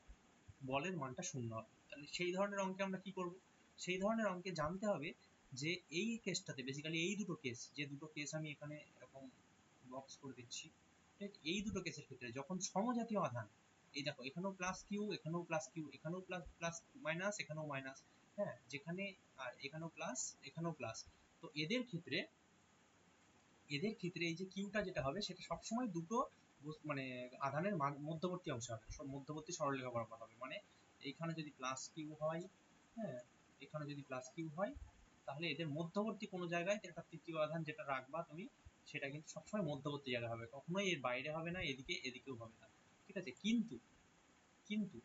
বলের মানটা শূন্য হবে। তাহলে সেই ধরনের অঙ্কে আমরা কি করব, সেই ধরনের অঙ্কে জানতে হবে যে এই কেসটাতে বেসিক্যালি এই দুটো কেস, যে দুটো কেস আমি এখানে এরকম বক্স করে দিচ্ছি, ঠিক, এই দুটো কেসের ক্ষেত্রে যখন সমজাতীয় আধান, এই দেখো এখানেও প্লাস কিউ এখানেও প্লাস কিউ এখানেও প্লাস প্লাস মাইনাস এখানেও মাইনাস, হ্যাঁ, যেখানে আর এখানেও প্লাস এখানেও প্লাস, তো এদের ক্ষেত্রে এই যে কিউটা যেটা হবে সেটা সবসময় দুটো মানে আধানের মধ্যবর্তী অংশ হবে, সব মধ্যবর্তী সরলরেখা বরাবর হবে। মানে এইখানে যদি প্লাস কিউ হয়, হ্যাঁ, এখানে যদি প্লাস কিউ হয়, তাহলে এদের মধ্যবর্তী কোনো জায়গায় একটা তৃতীয় আধান যেটা রাখবা তুমি, সেটা কিন্তু সবসময় মধ্যবর্তী জায়গা হবে, কখনোই এর বাইরে হবে না, এদিকে এদিকেও হবে না, ঠিক আছে। কিন্তু কিন্তু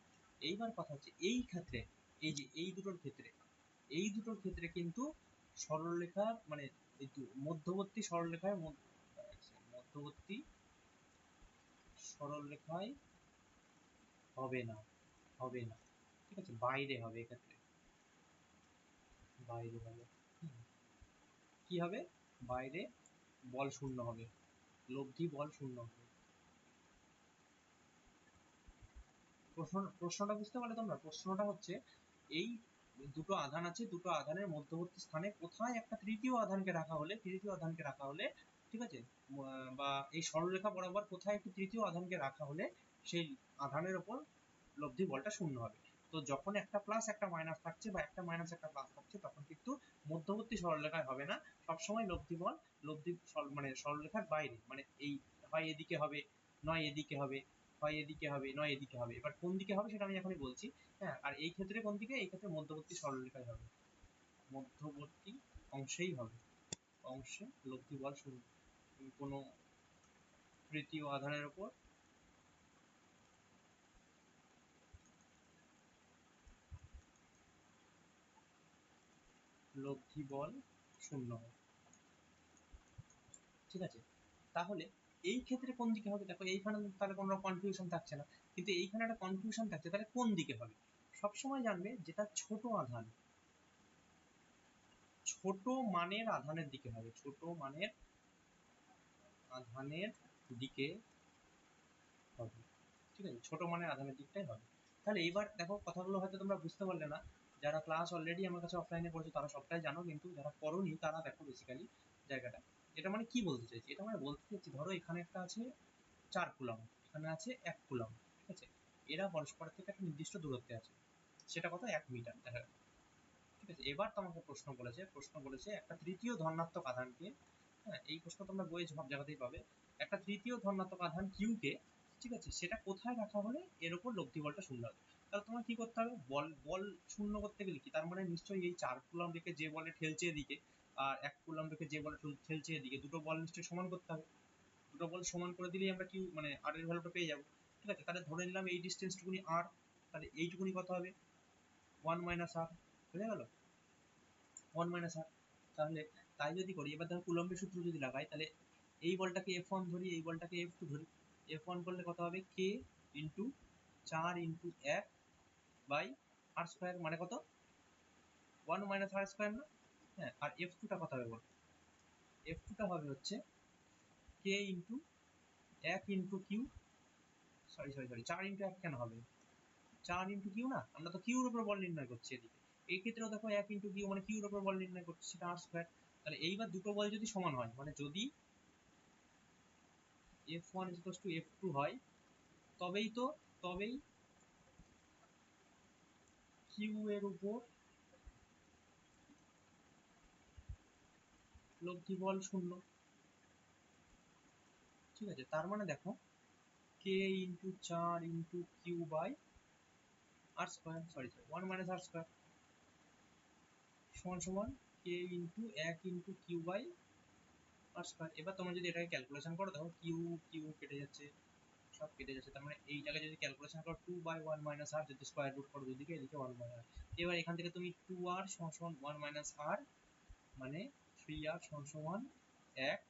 এইবার কথা হচ্ছে এই ক্ষেত্রে, এই যে এই দুটোর ক্ষেত্রে কিন্তু সরলরেখা মানে মধ্যবর্তী সরলরেখায় মধ্যবর্তী সরলরেখায় হবে না, হবে না, ঠিক আছে, বাইরে হবে, এক্ষেত্রে বাইরে হবে। কি হবে, বাইরে বল শূন্য হবে, লব্ধি বল শূন্য হবে। প্রশ্নটা বুঝতে পারলে তোমরা, প্রশ্নটা হচ্ছে এই দুটো আধান আছে, দুটো আধানের মধ্যবর্তী স্থানে কোথায় একটা তৃতীয় আধানকে রাখা হলে ঠিক আছে, বা এই সরলরেখা বরাবর কোথায় একটি তৃতীয় আধানকে রাখা হলে সেই আধানের ওপর লব্ধি বলটা শূন্য হবে। তো যখন একটা প্লাস একটা মাইনাস থাকছে বা একটা মাইনাস একটা প্লাস থাকছে তখন কিন্তু মধ্যবর্তী সরলরেখায় হবে না, সবসময় লব্ধি বল মানে সরলরেখার বাইরে, মানে এই হয় এদিকে হবে নয় এদিকে হবে, হয় এদিকে হবে নয় এদিকে হবে। এবার কোন দিকে হবে সেটা আমি এখনই বলছি। হ্যাঁ, আর এই ক্ষেত্রে কোন দিকে, এই ক্ষেত্রে মধ্যবর্তী সরলরেখায় হবে, মধ্যবর্তী অংশেই হবে, অংশে লব্ধি বল শূন্য। কোনো তৃতীয় আধানের উপর লব্ধি বল শূন্য হয়। ঠিক আছে, তাহলে এই ক্ষেত্রে কোন দিকে হবে? দেখো এইখানে তাহলে কোনো কনফিউশন থাকছে না, কিন্তু এইখানে একটা কনফিউশন থাকছে, তাহলে কোন দিকে হবে? সবসময় জানবে যেটা ছোট আধান, ছোট মানের আধানের দিকে হবে, ছোট মানের আধানের দিকে হবে। ঠিক আছে, ছোট মানের আধানের দিকটাই হবে। তাহলে এইবার দেখো কথাগুলো হয়তো তোমরা বুঝতে পারলে না, যারা ক্লাস অলরেডি আমার কাছে অফলাইনে করেছো তারা সবটাই জানো, কিন্তু যারা করোনি তারা দেখো বেসিক্যালি জায়গাটা। এটা মানে কি বলতে চাইছি? এটা মানে বলতে চাইছি ধরো এখানে একটা আছে 4 কুলম, এখানে আছে 1 কুলম, ঠিক আছে, এরা পরস্পর থেকে একটা নির্দিষ্ট দূরত্বে আছে, সেটা কত 1 মিটার দেখা গেল। ঠিক আছে, এবার তোমাকে প্রশ্ন বলেছে একটা তৃতীয় ধনাত্মক আধানকে, হ্যাঁ এই প্রশ্ন তোমরা বইয়ে সব জায়গাতেই পাবে, একটা তৃতীয় ধনাত্মক আধান কিউকে, ঠিক আছে, সেটা কোথায় রাখা হলে এর উপর লব্ধি বলটা শূন্য হবে। তাহলে তোমার কি করতে হবে? বল শূন্য করতে গেলে কি, তার মানে নিশ্চয়ই এই 4 কুলম রেখে যে বলে ঠেলছে এদিকে আর 1 কুলম রেখে যে বলে ঠেলছে এদিকে, দুটো বল নিশ্চয়ই সমান করতে হবে। দুটো বল সমান করে দিলেই আমরা কিউ মানে আর এর ভ্যালুটা পেয়ে যাবো। ঠিক আছে, তাহলে ধরে নিলাম এই ডিস্টেন্সটুকুনি আর, তাহলে এইটুকুনি কত হবে? 1 মাইনাস আর, বুঝে গেল? 1 মাইনাস আর। তাহলে তাই যদি করি, এবার দেখো কুলম্বের সূত্র যদি লাগাই, তাহলে এই বলটাকে F1 ধরি, এই বলটাকে F2 ধরি। F1 করলে কত হবে? K into 4 into 1 by R square, মানে কত? 1 মাইনাস আর স্কোয়ার না? হ্যাঁ, আর F2 টা কত হবে বল? F2 টা হবে হচ্ছে K into 1 into q, sorry 4 into 1 কেন হবে? 4 ইন্টু কিউ না, আমরা তো কিউর উপর বল নির্ণয় করছি এদিকে। এই ক্ষেত্রেও দেখো 1 ইন্টু কিউ মানে কিউর উপর বল নির্ণয় করছি, সেটা আর স্কোয়ার। তাহলে এইবার দুটো বল যদি সমান হয়, মানে যদি F1 ইকুয়ালস টু F2 হয়, তবেই কিউ এর উপর লব্ধি বল শূন্য। ঠিক আছে, তার মানে দেখো K into 4 into Q by R square, sorry 1 minus R square সমান সমান K into 1 into Q by R square. এবার তোমরা যদি এটাকে ক্যালকুলেশন করো, দেখো কিউ কিউ কেটে যাচ্ছে, সব কেটে যাচ্ছে, তার মানে এই জায়গায় যদি ক্যালকুলেশন করো 2 বাই 1 মাইনাস আর, যদি স্কোয়ার রুট করো দুদিকে, এদিকে 1 বাই আর। এবার এখান থেকে তুমি 2r সমান 1 মাইনাস আর, মানে 3r সমান 1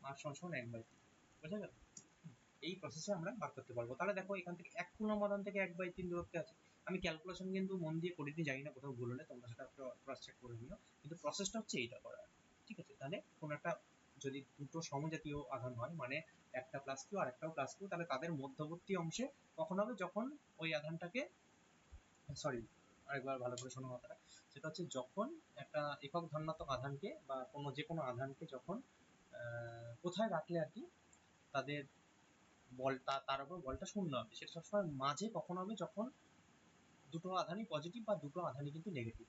আর সমান 1 বাই 3, বুঝা গেল? এই প্রসেসে আমরা বার করতে পারবো। তাহলে দেখো এখান থেকে 1 কুলম আধান থেকে 1 বাই 3 দূরত্বে আছে। আমি ক্যালকুলেশন কিন্তু মন দিয়ে করিনি, জানি না কোথাও ভুল হলে তোমরা সেটা ক্রস চেক করে নিও, কিন্তু প্রসেসটা হচ্ছে এইটা করার। ঠিক আছে, তাহলে কোনো একটা যদি দুটো সমজাতীয় আধান হয়, মানে একটা প্লাস কিউ আর একটাও প্লাস কিউ, তাহলে তাদের মধ্যবর্তী অংশে কখন হবে? যখন ওই আধানটাকে, সরি আরেকবার ভালো করে শোনো কথাটা, সেটা হচ্ছে যখন একটা একক ধনাত্মক আধানকে বা যে কোনো আধানকে যখন কোথায় রাখলে আর কি তাদের বলটা, তার উপর বলটা শূন্য হবে, সেটা সবসময় মাঝে কখন হবে? যখন দুটো আধানই পজিটিভ বা দুটো আধানই কিন্তু নেগেটিভ।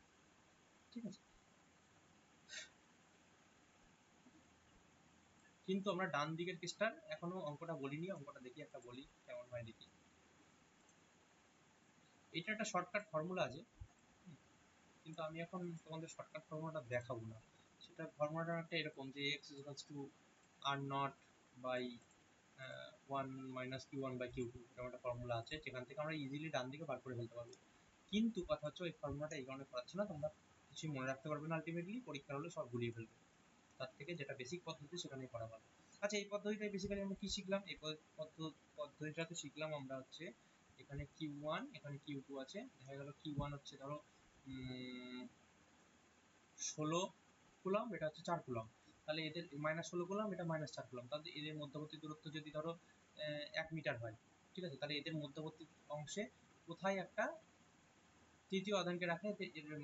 ঠিক আছে, কিন্তু আমরা ডান দিকের কেসটার এখনো অঙ্কটা বলিনি, অঙ্কটা দেখি একটা বলি কেমন হয় দেখি। এটা একটা শর্টকাট ফর্মুলা আছে, কিন্তু আমি এখন তোমাদের শর্টকাট ফর্মুলাটা দেখাবো না। সেটা ফর্মুলাটা একটা এরকম যে x equals to r naught by 1 minus q one by q two, এরকম একটা ফর্মুলা আছে, যেখান থেকে আমরা ইজিলি ডান দিকে বার করে ফেলতে পারবো। কিন্তু কথা হচ্ছে ওই ফর্মুলাটা এই কারণে করাচ্ছি না, তোমরা কিছুই মনে রাখতে পারবে না, আলটিমেটলি পরীক্ষার হলে সব ঘুরিয়ে ফেলবে। তার থেকে যেটা বেসিক পদ্ধতি সেখানেই করা ভালো। আচ্ছা, এই পদ্ধতিটাই বেসিক্যালি আমরা কি শিখলাম? এই পদ্ধতিটাতে শিখলাম আমরা হচ্ছে এখানে কিউ ওয়ান এখানে কিউ টু আছে, দেখা গেল কিউ ওয়ান হচ্ছে ধরো 16 কুলম, এটা হচ্ছে 4 কুলম, তাহলে এদের মাইনাস 16 কুলম, এটা মাইনাস 4 কুলম, তাহলে এদের মধ্যবর্তী দূরত্ব যদি ধরো 1 মিটার হয়, ঠিক আছে, তাহলে এদের মধ্যবর্তী অংশে কোথায় একটা তৃতীয় আধানকে রাখলে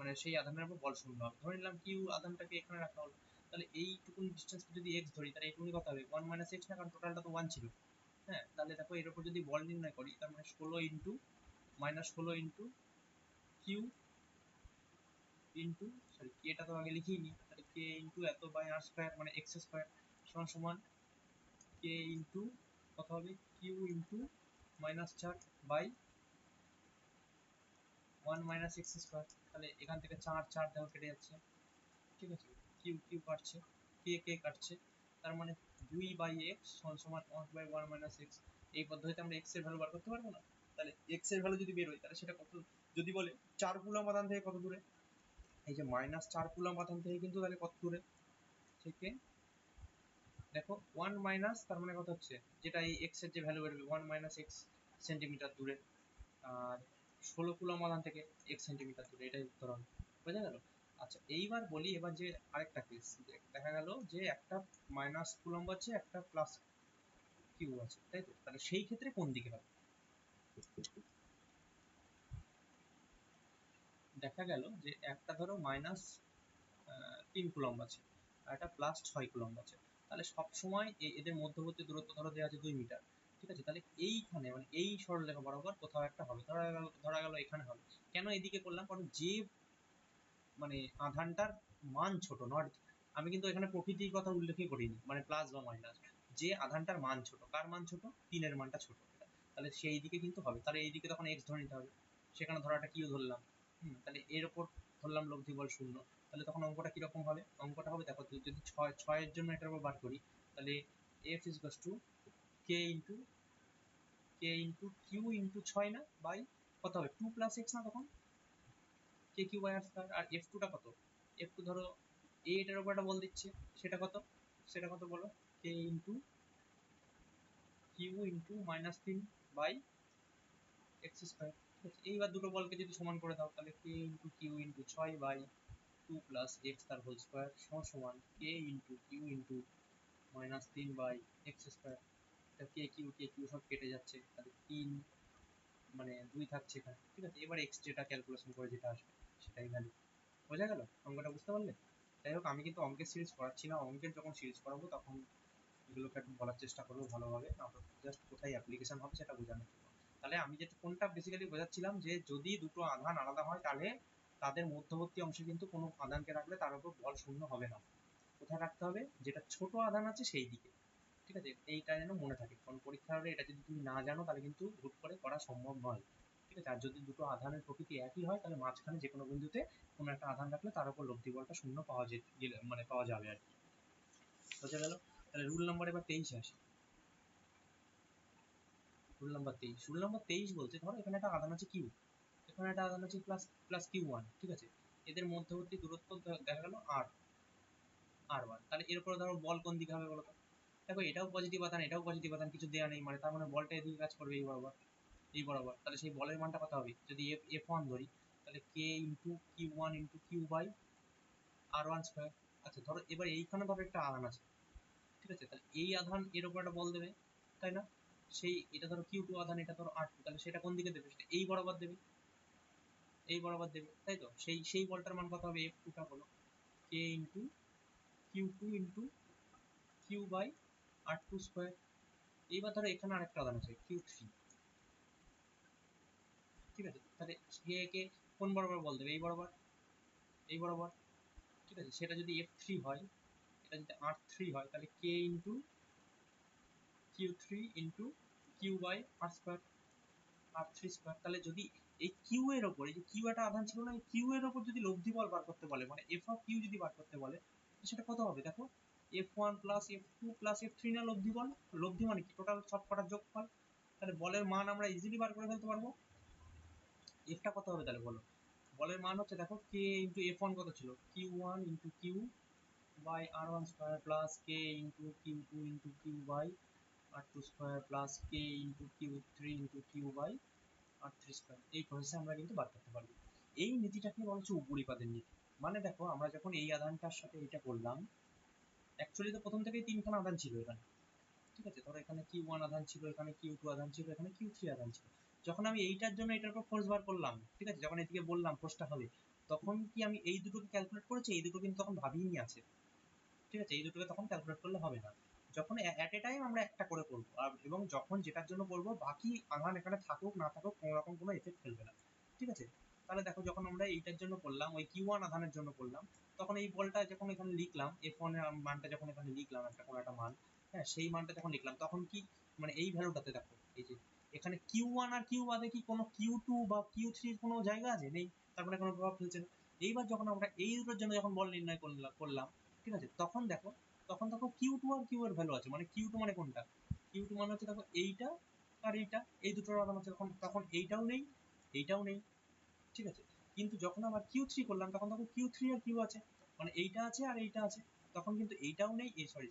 মানে সেই আধানের উপর বল শূন্য হবে। ধরে নিলাম কিউ আধানটাকে এখানে রাখা হলো, তাহলে এইটুকুন ডিস্টেন্সকে যদি এক্স ধরি তাহলে এইটুকুনি কত হবে 1 মাইনাস এক্স না, কারণ টোটালটা তো 1 ছিল। হ্যাঁ, তাহলে দেখো এর উপর যদি বল নির্ণয় করি তার মানে 16 into -16 into Q into sorry এটা তো আগে লিখিয়ে নি, তাহলে কে ইন্টু এত বাই আর স্কোয়ার মানে এক্স স্কোয়ার সমান সমান কে ইন্টু কত হবে q into -4 by 1 minus x square. তাহলে এখান থেকে 4 4 দেখো কেটে যাচ্ছে, ঠিক আছে, কিউ কিউ কাটছে, কে কে কাটছে, তার মানে 2 বাই এক্স সমান 1 বাই 1 মাইনাস এক্স। এই পদ্ধতিতে আমরা এক্স এর ভ্যালু বার করতে পারবো না? তাহলে এক্স এর ভ্যালু যদি বের হয় তাহলে সেটা কত, যদি বলে 4 কুলম্ব আধান থেকে কত দূরে, এই যে -4 কুলম্ব আধান থেকে কিন্তু তাহলে কত দূরে থেকে দেখো 1 মাইনাস তার মানে কত হচ্ছে, যেটা এই এক্স এর যে ভ্যালু বেরোবে 1 মাইনাস এক্স সেন্টিমিটার দূরে, আর 16 কুলম্ব আধান থেকে এক্স সেন্টিমিটার দূরে, এটাই উত্তর হবে। বোঝা গেল? আচ্ছা এইবার বলি, এবার যে আরেকটা কেস দেখা গেল যে একটা মাইনাস কুলম্ব আছে একটা প্লাস কিউ আছে, তাই তো? তাহলে সেই ক্ষেত্রে কোন দিকে হবে? দেখা গেল যে একটা ধরো -3 কুলম্ব আছে আর একটা +6 কুলম্ব আছে, তাহলে সবসময় এদের মধ্যবর্তী দূরত্ব ধরো দেওয়া আছে 2 মিটার, ঠিক আছে? তাহলে এইখানে মানে এই সরলরেখা বরাবর কোথাও একটা হবে, ধরা গেল এখানে হবে। কেন এদিকে করলাম? কারণ যে মানে আধানটার মান ছোট, নট, আমি কিন্তু এখানে প্রকৃতির কথা উল্লেখই করিনি, মানে প্লাস বা মাইনাস, যে আধানটার মান ছোট, কার মান ছোট? 3 এর মানটা ছোট, তাহলে সেই দিকে কিন্তু হবে। তাহলে এই দিকে তখন এক্স ধরে নিতে হবে, সেখানে ধরাটা কিউ ধরলাম, তাহলে এর ওপর ধরলাম লব্ধি বল 0, তাহলে তখন অঙ্কটা কিরকম হবে? অঙ্কটা হবে দেখো, যদি 6 এর জন্য এটার উপর বার করি, তাহলে F is two K into Q into 6 না বাই কত হবে 2 প্লাস এক্স না তখন K Q by R square. আর এফ টুটা কত? এফ টু ধরো এটার উপর একটা বল দিচ্ছে, সেটা কত? সেটা কত বলো? K into Q into -3 by X square. ঠিক আছে, এইবার দুটো বলকে যদি সমান করে দাও তাহলে K into Q into 6 by 2 plus X তার হোল স্কয়ার সমান K into Q into -3 by X square. K Q সব কেটে যাচ্ছে, তাহলে 3 মানে 2 থাকছে এখানে, ঠিক আছে? এবার এক্স যেটা ক্যালকুলেশন করে যেটা আসবে সেটাই ভ্যালু। বোঝা গেল? অঙ্কটা বুঝতে পারলে? যাই হোক, আমি কিন্তু অঙ্কের সিরিজ করাচ্ছি না, অঙ্কের যখন সিরিজ করাবো তখন এগুলোকে একটু বলার চেষ্টা করবো ভালোভাবে, জাস্ট কোথায় অ্যাপ্লিকেশন হবে সেটা বোঝানোর জন্য। তাহলে আমি যেটা কোনটা বেসিক্যালি বোঝাচ্ছিলাম, যে যদি দুটো আধান আলাদা হয় তাহলে তাদের মধ্যবর্তী অংশে কিন্তু কোনো আধানকে রাখলে তার উপর বল শূন্য হবে না। কোথায় রাখতে হবে? যেটা ছোট আধান আছে সেই দিকে, ঠিক আছে? এইটা যেন মনে থাকে, কারণ পরীক্ষা হলে এটা যদি তুমি না জানো তাহলে কিন্তু হুট করে করা সম্ভব নয়, ঠিক আছে? আর যদি দুটো আধানের প্রকৃতি একই হয় তাহলে মাঝখানে যে কোনো বিন্দুতে কোনো একটা আধান রাখলে তার উপর লব্ধি বলটা শূন্য মানে পাওয়া যাবে আর কি। বোঝা গেল? তাহলে রুল নাম্বার এবার 23 আসে। রুল নাম্বার 23 বলছে, ধরো এখানে একটা আধান আছে কিউ, এখানে একটা আধান আছে প্লাস প্লাস কিউ1, ঠিক আছে? এদের মধ্যবর্তী দূরত্ব দেখা গেল আর1, তাহলে এর উপরে ধরো বল কোন দিকে হবে বলো তো? দেখো এটাও পজিটিভ আধান এটাও পজিটিভ আধান, কিছু দেওয়া নেই, মানে তার মানে বলটা এদিকে কাজ করবে এই বরাবর। তাহলে সেই বলের মানটা কত হবে? যদি এফ1 ধরি তাহলে K into Q one into Q by R one square. আচ্ছা ধরো এবার এইখানে ধরো একটা আধান আছে, ঠিক আছে? তাহলে এই আধান এর উপর একটা বল দেবে, তাই না? সেই এটা ধরো কিউ2 আধান, এটা ধরো আর2, তাহলে সেটা কোন দিকে দেবে? সেটা এই বরাবর দেবে, তাই তো? সেই বলটার মান কত হবে? এফ2টা হলো K into Q two into Q by R two square. এইবার ধরো এখানে আরেকটা আধান আছে কিউ3, ঠিক আছে? তাহলে কে কোন বরাবর বল দেবে? এই বরাবর, ঠিক আছে? সেটা যদি F3 হয়, এটা যদি R3 হয়, তাহলে K into Q3 into Q by R square, R3 square. তাহলে যদি এই কিউ এর ওপর, এই যে কিউ একটা আধান ছিল না, এই কিউ এর ওপর যদি লব্ধি বল বার করতে বলে, মানে এফ অফ কিউ যদি বার করতে বলে, সেটা কত হবে দেখো? F1 plus F2 plus F3 না লব্ধি বল? লব্ধি মানে কি? টোটাল সব কটার যোগফল। তাহলে বলের মান আমরা ইজিলি বার করে ফেলতে পারবো। এফটা কত হবে তাহলে বলো? বলের মান হচ্ছে দেখো কে ইন্টু এফ1 কত ছিল? কিউ1 into Q by R one square plus K into Q two into Q by R two square plus K into কিউ3 into Q by আর3 square. এই প্রসেসে আমরা কিন্তু বার করতে পারবো। এই নীতিটাকে বলা হচ্ছে উপরিপাদের নীতি। মানে দেখো আমরা যখন এই আধানটার সাথে এটা করলাম, অ্যাকচুয়ালি তো প্রথম থেকেই তিনখানা আধান ছিল এখানে, ঠিক আছে? ধরো এখানে কিউ1 আধান ছিল, এখানে কিউ2 আধান ছিল, এখানে কিউ3 আধান ছিল। যখন আমি এইটার জন্য এটার উপর ফোর্স বার করলাম, ঠিক আছে, যখন এদিকে বললাম ফোর্সটা হবে, তখন কি আমি এই দুটোকে ক্যালকুলেট করেছি? এই দুটো কিন্তু তখন ভাবিনি আছে, ঠিক আছে, এই দুটোকে তখন ক্যালকুলেট করলে হবে না। যখন অ্যাট এ টাইম আমরা একটা করে করবো, এবং যখন যেটার জন্য করবো বাকি আধান এখানে থাকুক না থাকুক কোনো রকম কোনো এফেক্ট ফেলবে না। ঠিক আছে, তাহলে দেখো যখন আমরা এইটার জন্য করলাম, ওই Q1 আধানের জন্য করলাম, তখন এই বলটা যখন এখানে লিখলাম, F1 এর মানটা যখন এখানে লিখলাম, একটা কোনো একটা মান, হ্যাঁ সেই মানটা যখন লিখলাম, তখন কি মানে এই ভ্যালুটাতে দেখো এই যে এখানে Q1 আর Q বাদে কি কোনো Q2 বা Q3 কোনো জায়গা আছে? নেই, তারপরে কোনো প্রভাব ফেলছে না। এইবার যখন আমরা এই দুটোর জন্য যখন বল নির্ণয় করলাম, ঠিক আছে, তখন দেখো Q2 আর Q এর ভ্যালু আছে, মানে Q2 মানে কোনটা? Q2 মানে হচ্ছে দেখো এইটা আর এইটা, এই দুটোর আধান হচ্ছে, তখন এইটাও নেই, এইটাও নেই। ঠিক আছে, কিন্তু যখন আবার Q3 করলাম, তখন দেখো Q3 আর Q আছে, মানে এইটা আছে আর এইটা আছে, তখন কিন্তু এইটাও নেই, সরি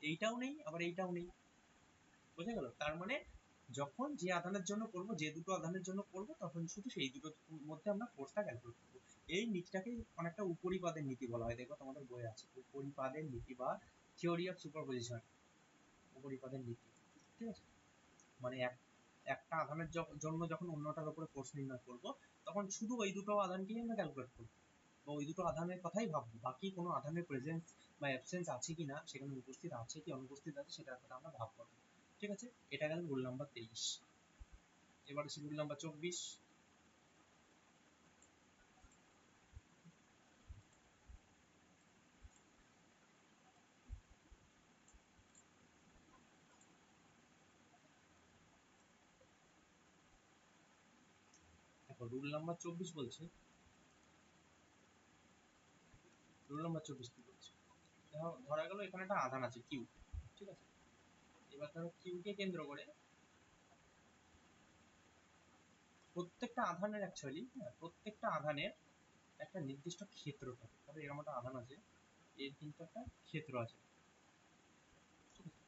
এইটাও নেই, আবার এইটাও নেই। বোঝা গেল? তার মানে যখন যে আধানের জন্য করব, যে দুটো আধানের জন্য করব, তখন শুধু সেই দুটোর মধ্যে আমরা ফোর্সটা ক্যালকুলেট করবো। এই নীতিটাকে অনেকটা উপরিপাদের নীতি বলা হয়, দেখো তোমাদের বইয়ে আছে উপরিপাদের নীতি বা থিওরি অফ সুপারপজিশন, উপরিপাদের নীতি। ঠিক আছে, মানে একটা আধানের জন্য যখন অন্যটার উপরে ফোর্স নির্ণয় করব, তখন শুধু ওই দুটো আধানকেই আমরা ক্যালকুলেট করবো বা ওই দুটো আধানের কথাই ভাববো, বাকি কোনো আধানের প্রেজেন্স বা অ্যাবসেন্স আছে কি না, সেখানে উপস্থিত আছে কি অনুপস্থিত আছে, সেটার কথা আমরা ভাববো না। ঠিক আছে, এটা গেল রুল নাম্বার 23। এবার হচ্ছে রুল নাম্বার 24। দেখো রুল নাম্বার 24 বলছে, রুল নাম্বার 24 কি বলছে, ধরা গেল এখানে একটা আধান আছে কিউ। ঠিক আছে, এবার ধরো কিউকে কেন্দ্র করে প্রত্যেকটা আধানের অ্যাকচুয়ালি, হ্যাঁ প্রত্যেকটা আধানের একটা নির্দিষ্ট ক্ষেত্র থাকে। ধরো এরকম একটা আধান আছে, এর কিন্তু একটা ক্ষেত্র আছে।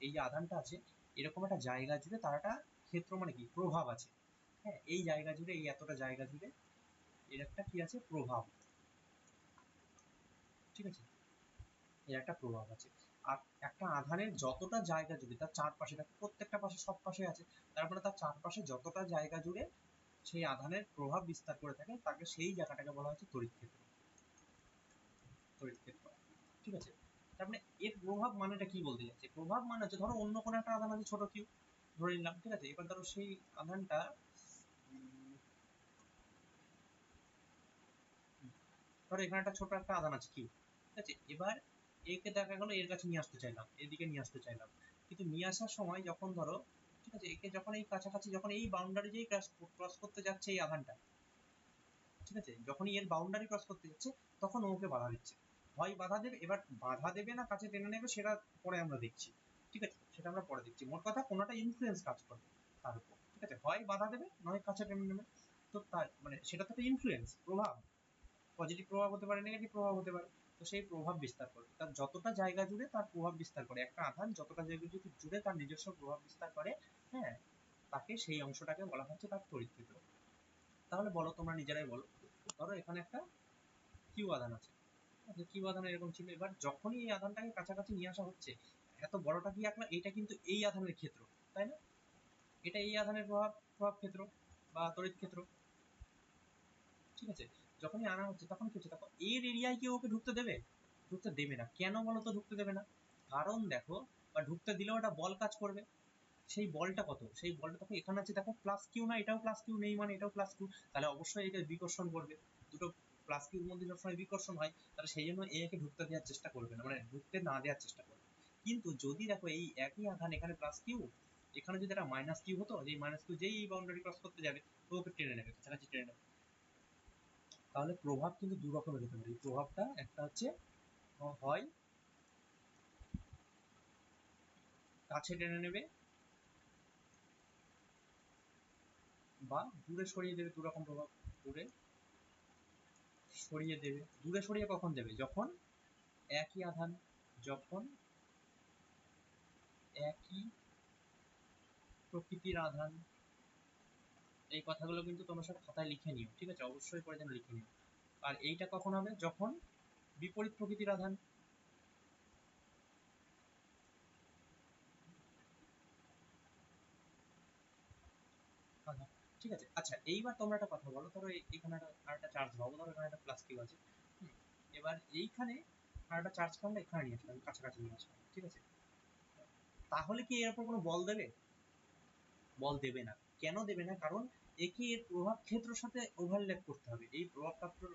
এই যে আধানটা আছে, এরকম একটা জায়গা জুড়ে তার একটা ক্ষেত্র, মানে কি প্রভাব আছে। হ্যাঁ, এই জায়গা জুড়ে, এই এতটা জায়গা জুড়ে এর একটা কি আছে, প্রভাব। ঠিক আছে, এর একটা প্রভাব আছে। আর একটা আধানের যতটা জায়গা জুড়ে তার চারপাশে, প্রত্যেকটা পাশে সব পাশে আছে, তারপরে তার চারপাশে যতটা জায়গা জুড়ে সেই আধানের প্রভাব বিস্তার করে থাকে, তাকে সেই জায়গাটাকে বলা হচ্ছে তড়িৎ ক্ষেত্র। তড়িৎ ক্ষেত্র। ঠিক আছে, তার মানে এর প্রভাব মানেটা কি বলতে যাচ্ছে? প্রভাব মানে হচ্ছে ধরো অন্য কোনো একটা আধান আছে ছোট কিউ, ধরে নিলাম। ঠিক আছে, এবার ধরো সেই আধানটা ধরো এখানে একটা ছোট একটা আধান আছে কিউ। ঠিক আছে, এবার একে দেখা গেলো এর কাছে নিয়ে আসতে চাইলাম, এদিকে নিয়ে আসতে চাইলাম, কিন্তু নিয়ে আসার সময় যখন ধরো, ঠিক আছে, একে যখন এই কাছাকাছি, যখন এই বাউন্ডারি যেই ক্রস করতে যাচ্ছে এই আধানটা, ঠিক আছে, যখনই এর বাউন্ডারি ক্রস করতে যাচ্ছে, তখন ওকে বাধা দিচ্ছে। হয় বাধা দেবে, এবার বাধা দেবে না কাছে টেনে নেবে, সেটা পরে আমরা দেখছি। ঠিক আছে, সেটা আমরা পরে দেখছি। মোট কথা কোনোটা ইনফ্লুয়েন্স কাজ করবে তার উপর। ঠিক আছে, হয় বাধা দেবে, নয় কাছে টেনে নেবে। তো তার মানে সেটা তো একটা ইনফ্লুয়েন্স, প্রভাব। পজিটিভ প্রভাব হতে পারে, নেগেটিভ প্রভাব হতে পারে। তো সেই প্রভাব বিস্তার করে, তার যতটা জায়গা জুড়ে তার প্রভাব বিস্তার করে, একটা আধান যতটা জায়গা জুড়ে তার নিজস্ব প্রভাব বিস্তার করে, হ্যাঁ, তাকে সেই অংশটাকে বলা হচ্ছে তার তড়িৎ ক্ষেত্র। তাহলে বলো, তোমরা নিজেরাই বলো, ধরো এখানে একটা কিউ আধান আছে, কিউ আধান এরকম ছিল। এবার যখনই এই আধানটাকে কাছাকাছি নিয়ে আসা হচ্ছে, এত বড়টা কি একটা, এটা কিন্তু এই আধানের ক্ষেত্র, তাই না? এটা এই আধানের প্রভাব, প্রভাব ক্ষেত্র বা তড়িৎ ক্ষেত্র। ঠিক আছে, যখনই আনা হচ্ছে তখন কি হচ্ছে, তখন এর এরিয়ায় কি ওকে ঢুকতে দেবে? ঢুকতে দেবে না। কেন বলো তো ঢুকতে দেবে না? কারণ দেখো, বা ঢুকতে দিলেও একটা বল কাজ করবে। সেই বলটা কত? সেই বলটা তখন এখানে আছে দেখো প্লাস কিউ, না এটাও প্লাস কিউ, নেই মানে এটাও প্লাস কিউ, তাহলে অবশ্যই এটা বিকর্ষণ করবে। দুটো প্লাস কিউর মধ্যে সবসময় বিকর্ষণ হয়, তাহলে সেই জন্য একে ঢুকতে দেওয়ার চেষ্টা করবে না, মানে ঢুকতে না দেওয়ার চেষ্টা করবে। কিন্তু যদি দেখো এই একই আধান এখানে প্লাস কিউ, এখানে যদি একটা মাইনাস কিউ হতো, যে মাইনাস কিউ যেই বাউন্ডারি ক্রস করতে যাবে, তো ওকে টেনে নেবে, কাছাকাছি টেনে নেবে। তাহলে প্রভাব কিন্তু দু রকমের হতে পারে। এই প্রভাবটা একটা হচ্ছে হয় কাছে টেনে নেবে বা দূরে সরিয়ে দেবে, দু রকম প্রভাব। দূরে সরিয়ে দেবে। দূরে সরিয়ে কখন দেবে? যখন একই আধান, যখন একই প্রকৃতির আধান। এই কথাগুলো কিন্তু তোমরা সব খাতায় লিখে নিও, ঠিক আছে, অবশ্যই করে যেন লিখে নিও। আর এইটা কখন হবে? যখন বিপরীত প্রকৃতির আধান। আধান, ঠিক আছে। আচ্ছা, এইবার তোমরা একটা কথা বলো, ধরো এখানে একটা চার্জ ভাবো, ধরো এখানে একটা প্লাস কিউ আছে। এবার এইখানে আর একটা চার্জ কারণটা এখানে নিয়ে আসলাম, কাছাকাছি নিয়ে আসলাম, ঠিক আছে? তাহলে কি এর উপর কোনো বল দেবে? বল দেবে না। কেন দেবে না? কারণ একে এর প্রভাব ক্ষেত্রের সাথে ওভারল্যাপ করতে হবে। এই প্রভাব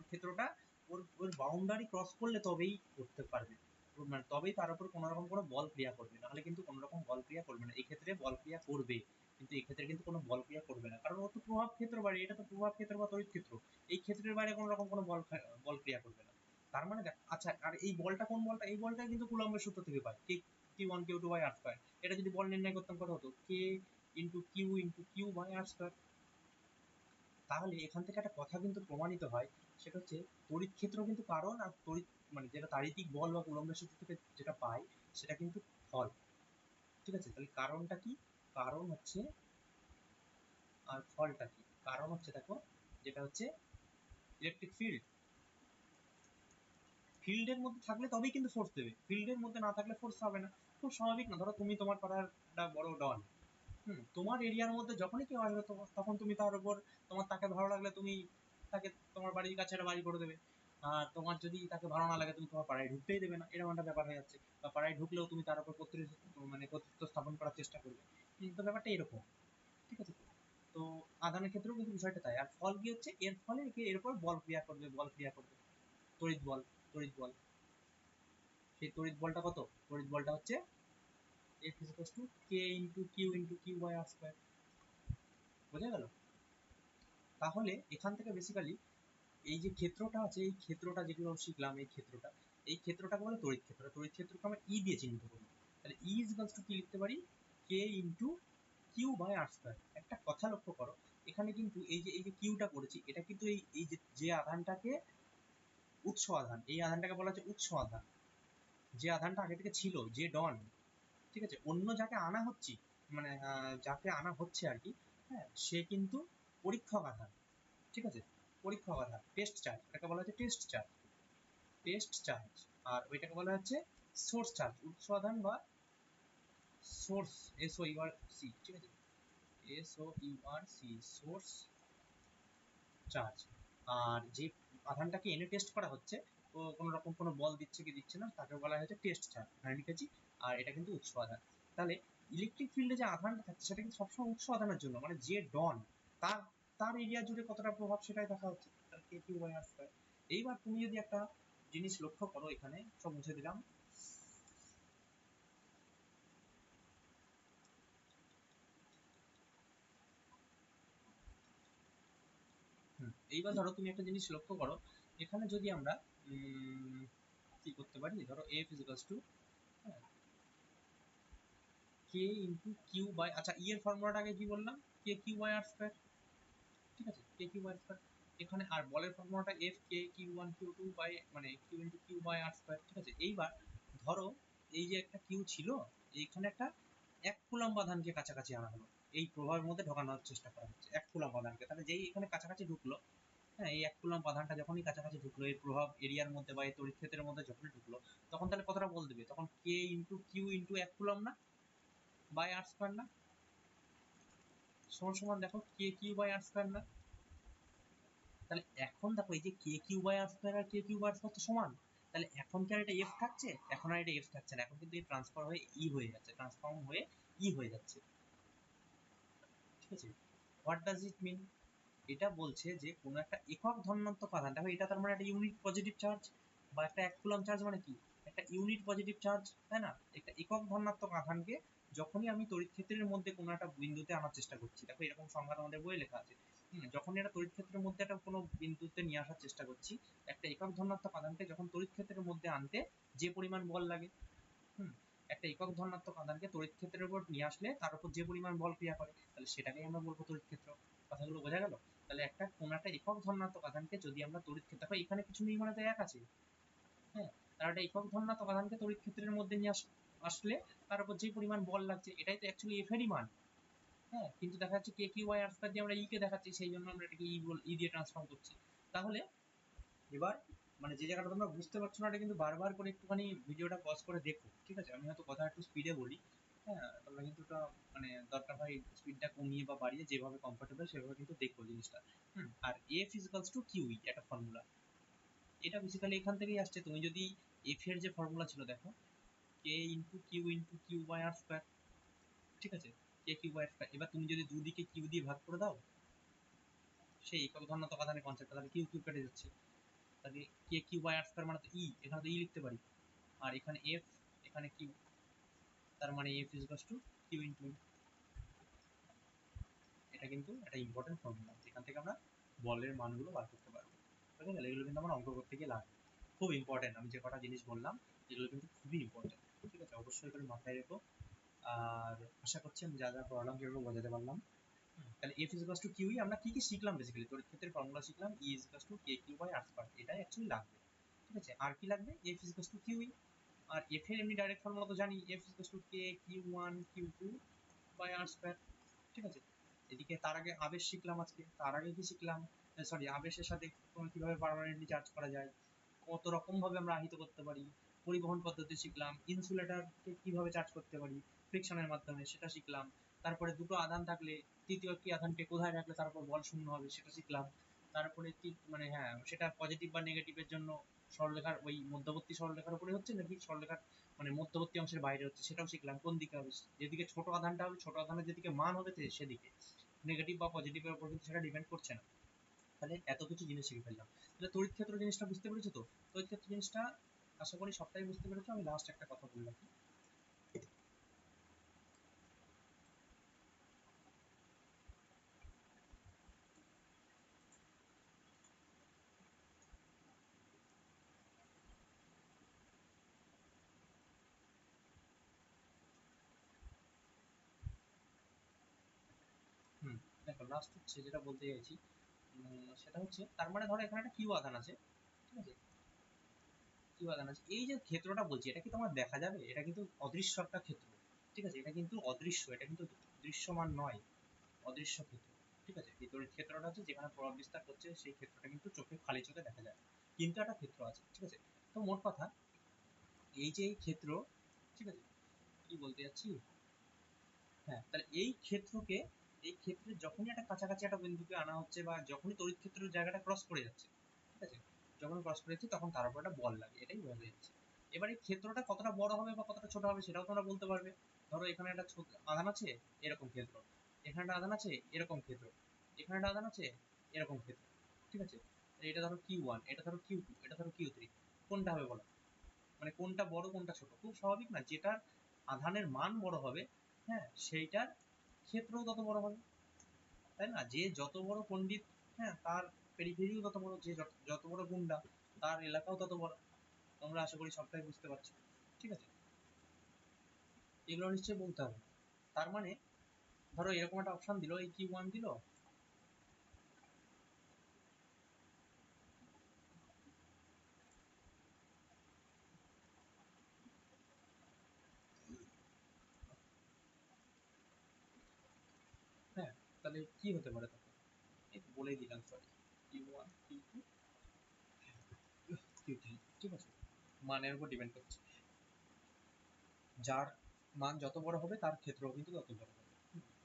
ক্ষেত্রটা ওর বাউন্ডারি ক্রস করলে তবেই করতে পারবে, মানে তবেই তার উপর কোনো রকম কোনো বল ক্রিয়া করবে, নাহলে কিন্তু কোনো রকম বল ক্রিয়া করবে না। এই ক্ষেত্রে বল ক্রিয়া করবে, কিন্তু এই ক্ষেত্রে কিন্তু কোনো বল ক্রিয়া করবে না, কারণ ও তো প্রভাব ক্ষেত্র বাইরে, এটা তো প্রভাব ক্ষেত্র বা তড়িৎ ক্ষেত্র, এই ক্ষেত্রের বাইরে কোনো রকম কোনো বল ক্রিয়া করবে না। তার মানে দেখ, আচ্ছা, আর এই বলটা কোন বলটা? এই বলটা কিন্তু কুলম্বের সূত্র থেকে পায়, Q1 Q2 by R square. এটা যদি বল নির্ণয় করতাম কত হতো? Q by R square. তাহলে এখান থেকে একটা কথা কিন্তু প্রমাণিত হয়, সেটা হচ্ছে তড়িৎ ক্ষেত্র কিন্তু কারণ, আর তড়িৎ মানে যেটা তাড়িতিক বল বা কুলম্বের সূত্র থেকে যেটা পাই সেটা কিন্তু ফল, ঠিক আছে? তাহলে কারণটা কি? কারণ হচ্ছে, আর ফলটা কি? কারণ হচ্ছে দেখো, যেটা হচ্ছে ইলেকট্রিক ফিল্ড। ফিল্ডের মধ্যে থাকলে তবেই কিন্তু ফোর্স দেবে, ফিল্ডের মধ্যে না থাকলে ফোর্স হবে না। খুব স্বাভাবিক না? ধরো তুমি তোমার পাড়ার একটা বড় ডন, তোমার এরিয়ার মধ্যে যখনই কেউ আসবে তখন তুমি তার উপর, তোমার তাকে ভালো লাগলে তুমি তাকে তোমার বাড়ির কাছে একটা বাড়ি করে দেবে, আর তোমার যদি তাকে ভালো না লাগে তুমি তোমার পাড়ায় ঢুকতেই দেবে না, এরকম একটা ব্যাপার হয়ে যাচ্ছে। বা পাড়ায় ঢুকলেও তুমি তার উপর কর্তৃত্ব স্থাপন করার চেষ্টা করবে। তো ব্যাপারটা এরকম, ঠিক আছে? তো আধানের ক্ষেত্রেও কিন্তু বিষয়টা তাই। আর ফল কি হচ্ছে? এর ফলে এর উপর বল ক্রিয়া করবে, বল ক্রিয়া করবে, তড়িৎ বল, তড়িৎ বল। সেই তড়িৎ বলটা কত? তড়িৎ বলটা হচ্ছে F = K × Q by r square. বোঝা গেল? তাহলে এখান থেকে বেসিক্যালি এই যে ক্ষেত্রটা আছে, এই ক্ষেত্রটা যেগুলো শিখলাম, এই ক্ষেত্রটাকে বলে তড়িৎ ক্ষেত্র। তড়িৎ ক্ষেত্রকে আমরা ই দিয়ে চিহ্নিত করবো। তাহলে ই ইজ টু কি লিখতে পারি? K × Q/r²। একটা কথা লক্ষ্য করো, এখানে কিন্তু এই যে কিউটা করেছি, এটা কিন্তু এই যে আধানটাকে উৎস আধান, এই আধানটাকে বলা হচ্ছে উৎস আধান। যে আধানটা আগে থেকে ছিল, যে ডন, ঠিক আছে, অন্য যাকে আনা হচ্ছে, মানে যাকে আনা হচ্ছে আর কি, হ্যাঁ, সে কিন্তু পরীক্ষক আধান, ঠিক আছে? পরীক্ষক আধান, টেস্ট চার্জ, এটাকে বলা হচ্ছে টেস্ট চার্জ, টেস্ট চার্জ। আর ওইটাকে বলা হচ্ছে সোর্স চার্জ, উৎস আধান বা সোর্স, SOURC, ঠিক আছে? SOURC, source charge. আর যে আধানটাকে এনে টেস্ট করা হচ্ছে, তো কোনো রকম কোনো বল দিচ্ছে কি দিচ্ছে না, তাকে বলা হচ্ছে টেস্ট চার্জ, এখানে লিখেছি। আর এটা কিন্তু উৎস আধান। তাহলে ইলেকট্রিক ফিল্ডে যে আধানটা থাকছে সেটা কিন্তু সবসময় উৎস আধানের জন্য, মানে যে ডন, তার তার এরিয়া জুড়ে কতটা প্রভাব সেটাই দেখা হচ্ছে, তার K/Q/r²। এইবার তুমি যদি একটা জিনিস লক্ষ্য করো, এখানে সব মুছে দিলাম। এইবার ধরো তুমি একটা জিনিস লক্ষ্য করো, এখানে যদি আমরা কি করতে পারি, ধরো F = K × Q বাই, আচ্ছা, ই এর ফর্মুলাটাকে কি বললাম? K/Q/r², ঠিক আছে? K/Q/r²। এখানে আর বলের ফর্মুলাটা F K/Q1 Q2 বাই, মানে Q × Q/r², ঠিক আছে? এইবার ধরো এই যে একটা কিউ ছিল, এইখানে একটা 1 কুলম্ব আধানকে কাছাকাছি আনা হলো, এই প্রভাবের মধ্যে ঢোকানোর চেষ্টা করা হচ্ছে 1 কুলম্ব আধানকে। তাহলে যেই এখানে কাছাকাছি ঢুকলো, হ্যাঁ, এই 1 কুলম্ব আধানটা যখনই কাছাকাছি ঢুকলো, এই প্রভাব এরিয়ার মধ্যে বা এই তড়িৎ ক্ষেত্রের মধ্যে যখনই ঢুকলো, তখন তাহলে কতটা বল দেবে? তখন K × Q × 1 কুলম্ব না, বাই r² না, সমান দেখো K/Q/r² না? তাহলে এখন দেখো এই যে K/Q/r² আর K/Q/r² তো সমান, তাহলে এখন কি আর এটা F থাকছে? এখন আর এটা F থাকছে না, এখন কিন্তু এই ট্রান্সফার হয়ে ই হয়ে যাচ্ছে, ট্রান্সফর্ম হয়ে ই হয়ে যাচ্ছে, ঠিক আছে? হোয়াট ডাজ ইট মিন? এটা বলছে যে কোনো একটা একক ধনাত্মক আধান, দেখো এটা তার মানে একটা ইউনিট পজিটিভ চার্জ, বা একটা 1 কুলম্ব চার্জ মানে কি? একটা ইউনিট পজিটিভ চার্জ, তাই না? একটা একক ধনাত্মক আধানকে যখনই আমি তড়িৎ ক্ষেত্রের মধ্যে কোনো একটা বিন্দুতে আনার চেষ্টা করছি, দেখো এরকম সংজ্ঞা আমাদের বইয়ে লেখা আছে, যখন এটা তড়িৎ ক্ষেত্রের মধ্যে একটা কোনো বিন্দুতে নিয়ে আসার চেষ্টা করছি, একটা একক ধনাত্মক আধানকে যখন তড়িৎ ক্ষেত্রের মধ্যে আনতে যে পরিমাণ বল লাগে, একটা একক ধনাত্মক আধানকে তড়িৎ ক্ষেত্রের উপর নিয়ে আসলে তার উপর যে পরিমাণ বল ক্রিয়া করে, তাহলে সেটাকেই আমরা বলবো তড়িৎ ক্ষেত্র। কথাগুলো বোঝা গেল? তাহলে কোনো একটা একক ধনাত্মক আধানকে যদি আমরা তড়িৎ ক্ষেত্র, দেখো এখানে কিছু নেই মানে তো এক আছে, হ্যাঁ, তার একটা একক ধনাত্মক আধানকে তড়িৎ ক্ষেত্রের মধ্যে নিয়ে আসলে তার উপর যে পরিমাণ বল লাগছে, এটাই তো অ্যাকচুয়ালি এফ এরই মান, হ্যাঁ। কিন্তু দেখা যাচ্ছে K/Q/r² দিয়ে আমরা ই কে দেখাচ্ছি, সেই জন্য আমরা এটাকে ই দিয়ে ট্রান্সফর্ম করছি। তাহলে এবার মানে যে জায়গাটা তোমরা বুঝতে পারছো না, এটা কিন্তু বারবার করে একটুখানি ভিডিওটা পজ করে দেখো, ঠিক আছে? আমি হয়তো কথা একটু স্পিডে বলি, হ্যাঁ, তোমরা কিন্তু ওটা মানে দরকার হয় স্পিডটা কমিয়ে বা বাড়িয়ে, যেভাবে কমফোর্টেবল সেভাবে কিন্তু দেখো জিনিসটা। আর F = QE একটা ফর্মুলা, এটা বেসিক্যালি এখান থেকেই আসছে। তুমি যদি এফ এর যে ফর্মুলা ছিল দেখো, K into Q by R square, ঠিক আছে, K Q by R square. এবার তুমি যদি দুদিকে কিউ দিয়ে ভাগ করে দাও, সেই একক ধনাত্মক আধানের কনসেপ্ট, তাহলে কিউ কিউ কেটে যাচ্ছে, তাহলে কে কিউ বাই আর স্কোয়ার মানে তো ই, এখানে তো ই লিখতে পারি, আর এখানে এফ, এখানে কিউ, তার মানে F is to Q into E. এটা কিন্তু একটা ইম্পর্টেন্ট ফর্মুলা, যেখান থেকে আমরা বলের মানগুলো বার করতে পারবো। ঠিক আছে, এগুলো কিন্তু আমরা অঙ্ক করতে গিয়ে লাগবে, খুব ইম্পর্টেন্ট। আমি যে কটা জিনিস বললাম এগুলো কিন্তু খুবই ইম্পর্টেন্ট, ঠিক আছে, অবশ্যই করে মাথায় রেখো। আর আশা করছি আমি যা যা পড়ালাম সেগুলো বোঝাতে পারলাম। তাহলে এফ ইজ টু কিউই আমরা কি কি শিখলাম, বেসিক্যালি তড়িৎ ক্ষেত্রের ফর্মুলা শিখলাম, E is two K Q by R square, এটাই অ্যাকচুয়ালি লাগবে। ঠিক আছে, আর কি লাগবে, এফ ইজ টু কিউই। আর এফ এর এমনি ডাইরেক্ট ফর্মুলা তো জানি, F is two K Q one Q two by R square. ঠিক আছে, এদিকে তার আগে আবেশ শিখলাম আজকে, তার আগে কি শিখলাম, সরি, আবেশের সাথে কিভাবে পারমানেন্টলি চার্জ করা যায়, কত রকম ভাবে আমরা আহিত করতে পারি, পরিবহন পদ্ধতি শিখলাম, ইনসুলেটরকে কিভাবে চার্জ করতে পারি ফ্রিকশনের মাধ্যমে সেটা শিখলাম। তারপরে দুটো আধান থাকলে তৃতীয় একটি আধানকে কোথায় রাখলে তার উপর বল শূন্য হবে সেটা শিখলাম। তারপরে মানে হ্যাঁ, সেটা পজিটিভ বা নেগেটিভের জন্য সরলরেখার ওই মধ্যবর্তী সরলরেখার উপরে হচ্ছে নাকি সরলরেখার মানে মধ্যবর্তী অংশের বাইরে হচ্ছে সেটাও শিখলাম। কোন দিকে হবে, যেদিকে ছোট আধানটা হবে, ছোট আধানের যেদিকে মান হবে সেদিকে, নেগেটিভ বা পজিটিভের উপর কিন্তু সেটা ডিপেন্ড করছে না। তাহলে এত কিছু জিনিস শিখে ফেললাম। তাহলে তড়িৎ ক্ষেত্র জিনিসটা বুঝতে পেরেছো তো? তড়িৎ ক্ষেত্র জিনিসটা আশা করি সবটাই বুঝতে পেরেছো। আমি লাস্ট একটা কথা বললাম, দেখো লাস্ট হচ্ছে যেটা বলতে চাইছি, সেটা হচ্ছে তার মানে ধরো এখানে একটা কিউ আধান আছে, ঠিক আছে, কিউ আধান আছে, এই যে ক্ষেত্রটা বলছি এটা কি তোমার দেখা যাবে, এটা কিন্তু অদৃশ্য একটা ক্ষেত্র, ঠিক আছে, এটা কিন্তু অদৃশ্য, এটা কিন্তু দৃশ্যমান নয়, অদৃশ্য ক্ষেত্র। ঠিক আছে, এই তড়িৎ ক্ষেত্রটা হচ্ছে যেখানে প্রভাব বিস্তার করছে সেই ক্ষেত্রটা কিন্তু চোখে, খালি চোখে দেখা যায়, কিন্তু একটা ক্ষেত্র আছে। ঠিক আছে, তো মোট কথা এই যে এই ক্ষেত্র, ঠিক আছে, কি বলতে যাচ্ছি, হ্যাঁ, তাহলে এই ক্ষেত্রকে, এই ক্ষেত্রে যখনই একটা কাছাকাছি একটা বিন্দুকে আনা হচ্ছে বা যখনই তড়িৎ ক্ষেত্রের জায়গাটা ক্রস করে যাচ্ছে, ঠিক আছে, যখন ক্রস করে যাচ্ছে তখন তার উপর একটা বল লাগে, এটাই বোঝা যাচ্ছে। এবার এই ক্ষেত্রটা কতটা বড় হবে বা কতটা ছোট হবে সেটাও তোমরা বলতে পারবে। ধরো এখানে একটা আধান আছে, এরকম ক্ষেত্র, এখানে একটা আধান আছে, এরকম ক্ষেত্র, এখানে একটা আধান আছে, এরকম ক্ষেত্র, ঠিক আছে, এটা ধরো কিউ ওয়ান, এটা ধরো কিউ টু, এটা ধরো কিউ থ্রি, কোনটা হবে বলো, মানে কোনটা বড় কোনটা ছোট? খুব স্বাভাবিক না, যেটার আধানের মান বড় হবে, হ্যাঁ, সেইটার ক্ষেত্রও তত বড় হবে, তাই না? যে যত বড় পণ্ডিত, হ্যাঁ, তার পেরিফেরিও তত বড়, যে যত বড় গুন্ডা তার এলাকাও তত বড়। তোমরা আশা করি সবটাই বুঝতে পারছো, ঠিক আছে, এগুলো নিশ্চয়ই বলতে হবে। তার মানে ধরো এরকম একটা অপশন দিল, এই কিউ ওয়ান দিল, হ্যাঁ, তাহলে কি হতে পারে তখন, এই তো বলেই দিলাম, sorry, q one Q two q three, ঠিক আছে, মানের উপর ডিপেন্ড করছে, যার মান যত বড় হবে তার ক্ষেত্রও কিন্তু তত বড় হবে।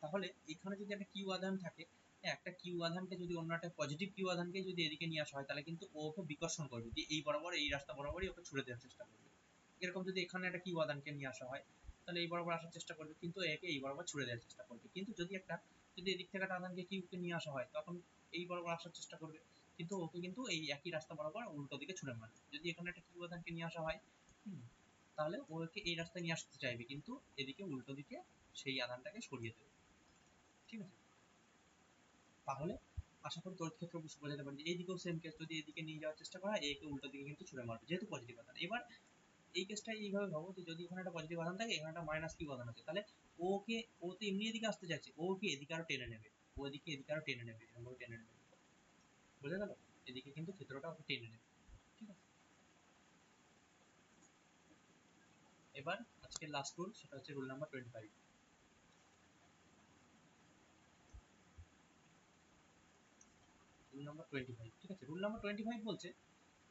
তাহলে এখানে যদি একটা কিউ আধান থাকে, একটা কিউ আধানকে যদি অন্য একটা পজিটিভ কিউ আধানকে যদি এদিকে নিয়ে আসা হয় তাহলে কিন্তু ও ওকে বিকর্ষণ করবে, যে এই বরাবর, এই রাস্তা বরাবরই ওকে ছুড়ে দেওয়ার চেষ্টা করবে। এরকম যদি এখানে একটা কিউ আধানকে নিয়ে আসা হয় তাহলে এই বরাবর আসার চেষ্টা করবে, কিন্তু একে এই বরাবর ছুড়ে দেওয়ার চেষ্টা করবে। কিন্তু যদি এদিক থেকে একটা আধানকে কিউকে নিয়ে আসা হয় তখন এই বরাবর আসার চেষ্টা করবে, কিন্তু ওকে কিন্তু এই একই রাস্তা বরাবর উল্টো দিকে ছুড়ে মারবে। যদি এখানে একটা কিউ আধানকে নিয়ে আসা হয়, তাহলে ওকে এই রাস্তায় নিয়ে আসতে চাইবে, কিন্তু এদিকে উল্টো দিকে সেই আধানটাকে সরিয়ে দেবে। ঠিক আছে, তাহলে আশা করি তড়িৎ ক্ষেত্র বোঝাতে পারি। এইদিকেও সেম কেস, যদি এদিকে নিয়ে যাওয়ার চেষ্টা করা হয় একে উল্টো দিকে কিন্তু ছুড়ে মারবে, যেহেতু পজিটিভ আধান। এবার এই কেসটা এইভাবে ভাবো যে যদি এখানে একটা পজিটিভ আধান থাকে, এখানে একটা মাইনাস কিউ আধান আছে, তাহলে ওকে, ও তো এমনি এদিকে আসতে চাইছে, ও কি এদিকে আরো টেনে নেবে, ও এদিকে আরো টেনে নেবে, এরকম ভাবে টেনে নেবে, বোঝা গেল? এদিকে কিন্তু ক্ষেত্রটা ওকে টেনে নেবে। ঠিক আছে, এবার আজকের লাস্ট রুল, সেটা হচ্ছে রুল নাম্বার 25। রুল নাম্বার 25, ঠিক আছে, রুল নাম্বার 25 বলছে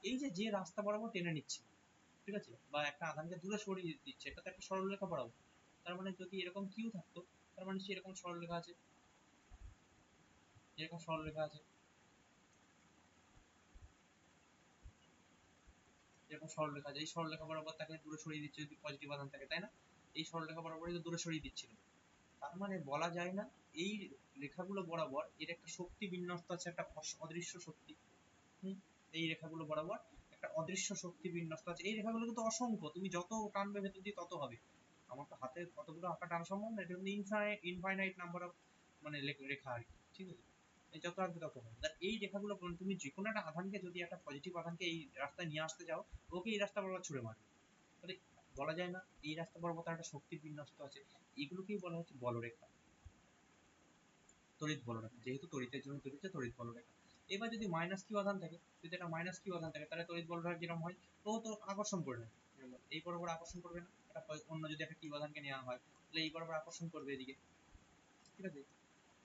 এই যে যে রাস্তা বরাবর টেনে নিচ্ছে, ঠিক আছে, বা একটা আধানকে দূরে সরিয়ে দিচ্ছে, এটা তো একটা সরলরেখা বরাবর। তার মানে যদি এরকম কিউ থাকতো, তার মানে সেরকম সরলরেখা আছে, এরকম সরলরেখা আছে, যেরকম সরলরেখা, এই সরলরেখা বরাবর তাকে দূরে সরিয়ে দিচ্ছে যদি পজিটিভ আধান থাকে, তাই না? এই সরলরেখা বরাবরই তো দূরে সরিয়ে দিচ্ছিল। তার মানে বলা যায় না এই রেখাগুলো বরাবর এর একটা শক্তি বিন্যস্ত আছে, একটা অদৃশ্য শক্তি। এই রেখাগুলো বরাবর একটা অদৃশ্য শক্তি বিন্যস্ত আছে। এই রেখাগুলো কিন্তু অসংখ্য, তুমি যত টানবে ভেতর দিয়ে তত হবে। আমার তো হাতে কতগুলো আঁকা টানা সম্ভব না, এটা কিন্তু ইনফাইনাইট নাম্বার অফ মানে রেখা আর কি, ঠিক আছে? যত আসবে তত হবে। এই রেখাগুলো তুমি যে কোনো একটা আধানকে, যদি একটা পজিটিভ আধানকে এই রাস্তায় নিয়ে আসতে যাও, ওকে এই রাস্তা বরাবর ছুড়ে মারবে। তাহলে বলা যায় না এই রাস্তা বরাবর তার একটা শক্তির বিন্যস্ত আছে। এগুলোকেই বলা হচ্ছে বলরেখা, তড়িৎ বলরেখা। যেহেতু তড়িতের জন্য তৈরি হচ্ছে তড়িৎ বলরেখা। এবার যদি মাইনাস কিউ আধান থাকে, যদি একটা মাইনাস কিউ আধান থাকে, তাহলে তড়িৎ বলরেখা যেরকম হয়, ও তো আকর্ষণ করে না, এই বরাবর আকর্ষণ করবে না। একটা অন্য যদি একটা কিউ আধানকে নেওয়া হয়, তাহলে এই বরাবর আকর্ষণ করবে এদিকে, ঠিক আছে?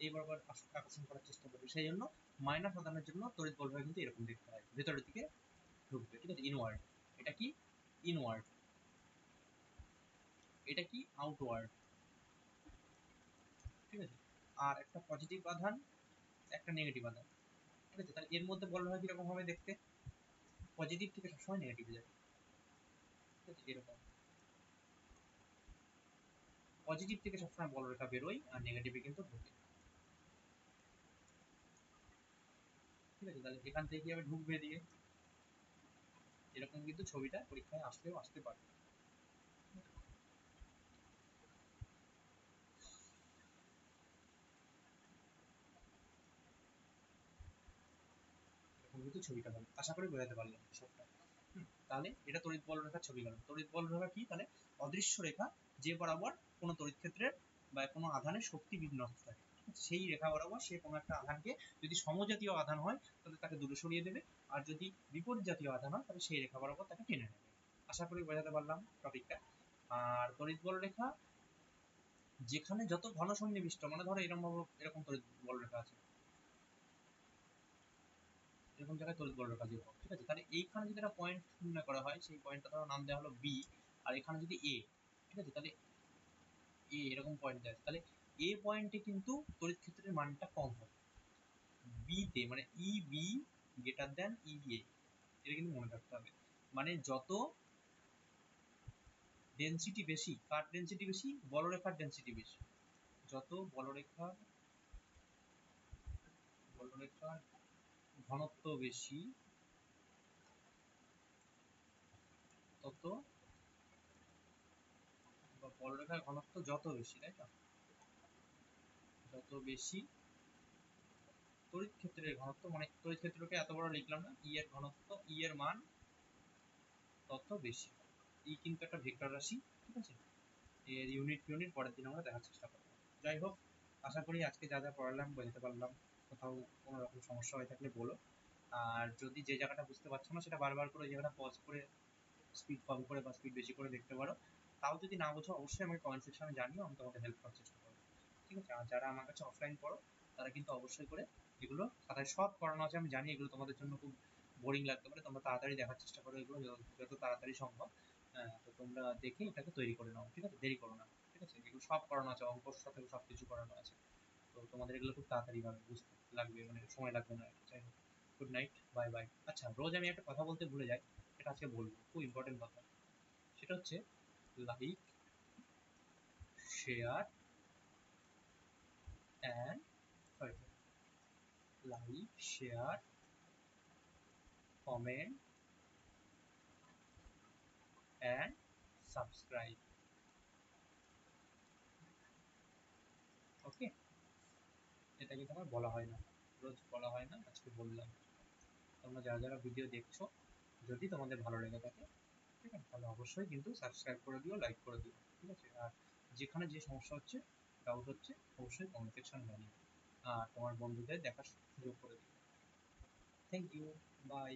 এই বরাবর আকর্ষণ করার চেষ্টা করবে। সেই জন্য মাইনাস আধানের জন্য তড়িৎ বলরেখা কিন্তু এরকম দেখতে হয়, ভেতরের দিকে ঢুকবে, ঠিক আছে? ইনওয়ার্ড। এটা কি ইনওয়ার্ড, এটা কি আউটওয়ার্ড, ঠিক আছে? আর একটা পজিটিভ আধান, একটা নেগেটিভ আধান, ঠিক আছে? তাহলে এর মধ্যে বলরেখা কিরকম হবে দেখতে? পজিটিভ থেকে সবসময় নেগেটিভে যাবে, ঠিক আছে? এরকম পজিটিভ থেকে সবসময় বলরেখা বেরোয় আর নেগেটিভে কিন্তু ঢুকে, ঠিক আছে? তাহলে এখান থেকে কিভাবে ঢুকবে এদিকে, এরকম কিন্তু ছবিটা পরীক্ষায় আসলেও আসতে পারে। এরকম কিন্তু ছবিটা হবে, আশা করি বোঝাতে পারলাম সবটা। তাহলে এটা তড়িৎ বলরেখার ছবি গেল। তড়িৎ বলরেখা কি? তাহলে অদৃশ্য রেখা যে বরাবর কোনো তড়িৎ ক্ষেত্রের বা কোনো আধানের শক্তি বিন্যস্ত থাকে, সেই রেখা বরাবর সে কোনো একটা আধানকে, যদি সমজাতীয় আধান হয় তাহলে তাকে দূরে সরিয়ে দেবে, আর যদি বিপরীত জাতীয় আধান হয় তাহলে সেই রেখা বরাবর তাকে টেনে নেবে। আশা করি বোঝাতে পারলাম টপিকটা। আর তড়িৎ বলরেখা যেখানে যত ঘন সন্নিবিষ্ট, মানে ধরো এরকম ভাবে এরকম তড়িৎ বলরেখা আছে, এরকম জায়গায় তড়িৎ বলরেখা দিয়ে হোক, ঠিক আছে? তাহলে এইখানে যদি একটা পয়েন্ট নির্ণয় করা হয়, সেই পয়েন্টটা ধরো নাম দেওয়া হলো বি, আর এখানে যদি এ, ঠিক আছে? তাহলে এ এরকম পয়েন্ট দেওয়া আছে, তাহলে এ পয়েন্টে কিন্তু তড়িৎ ক্ষেত্রের মানটা কম হবে। বিতে মানে ই বি গ্রেটার দেন ই এ, এটা কিন্তু মনে রাখতে হবে। মানে যত ডেন্সিটি বেশি, কার ডেন্সিটি বেশি? বলরেখার ডেন্সিটি বেশি। যত বলরেখার ঘনত্ব বেশি, তত বলরেখার ঘনত্ব যত বেশি, তাই তো? যত বেশি তড়িৎ ক্ষেত্রের ঘনত্ব, মানে তড়িৎ ক্ষেত্রকে এত বড় লিখলাম না, ই এর ঘনত্ব, ই এর মান তত বেশি। ই কিন্তু একটা ভেক্টর রাশি, ঠিক আছে? এর ইউনিট পরের দিন আমরা দেখার চেষ্টা করবো। যাই হোক, আশা করি আজকে যা যা পড়ালাম বোঝাতে পারলাম। কোথাও কোনো রকম সমস্যা হয়ে থাকলে বলো। আর যদি যে জায়গাটা বুঝতে পারছো না সেটা বারবার করে ওই জায়গাটা পজ করে স্পিড কম করে বা স্পিড বেশি করে দেখতে পারো। তাও যদি না বোঝো অবশ্যই আমাকে কমেন্ট সেকশনে জানিও, আমি তোমাকে হেল্প করার চেষ্টা করবো, ঠিক আছে? আর যারা আমার কাছে অফলাইন পড়ো তারা কিন্তু অবশ্যই করে এগুলো খাতায় সব করানো আছে। আমি জানি এগুলো তোমাদের জন্য খুব বোরিং লাগতে পারে, তোমরা তাড়াতাড়ি দেখার চেষ্টা করো এগুলো যত তাড়াতাড়ি সম্ভব। হ্যাঁ, তো তোমরা দেখে এটাকে তৈরি করে নাও, ঠিক আছে? দেরি করো না, ঠিক আছে? এগুলো সব করানো আছে, অঙ্কর সাথে সব কিছু করানো আছে। তো তোমাদের এগুলো খুব তাড়াতাড়ি ভাবে বুঝতে লাগবে, মানে সময় লাগবে না। যাই হোক, গুড নাইট, বাই বাই। আচ্ছা, রোজ আমি একটা কথা বলতে ভুলে যাই, এটা আজকে বলবো, খুব ইম্পর্টেন্ট কথা। সেটা হচ্ছে like, share and sorry, like, share, comment and subscribe. Okay, এটা কিন্তু আমার বলা হয় না, রোজ বলা হয় না, আজকে বললাম। তোমরা যারা যারা ভিডিও দেখছো, যদি তোমাদের ভালো লেগে থাকে, ঠিক আছে, তাহলে অবশ্যই কিন্তু সাবস্ক্রাইব করে দিও, লাইক করে দিও, ঠিক আছে? আর যেখানে যে সমস্যা হচ্ছে, ডাউট হচ্ছে, অবশ্যই কমেন্ট সেকশন জানিও। আর তোমার বন্ধুদের দেখার সুযোগ করে দিও। Thank you, by.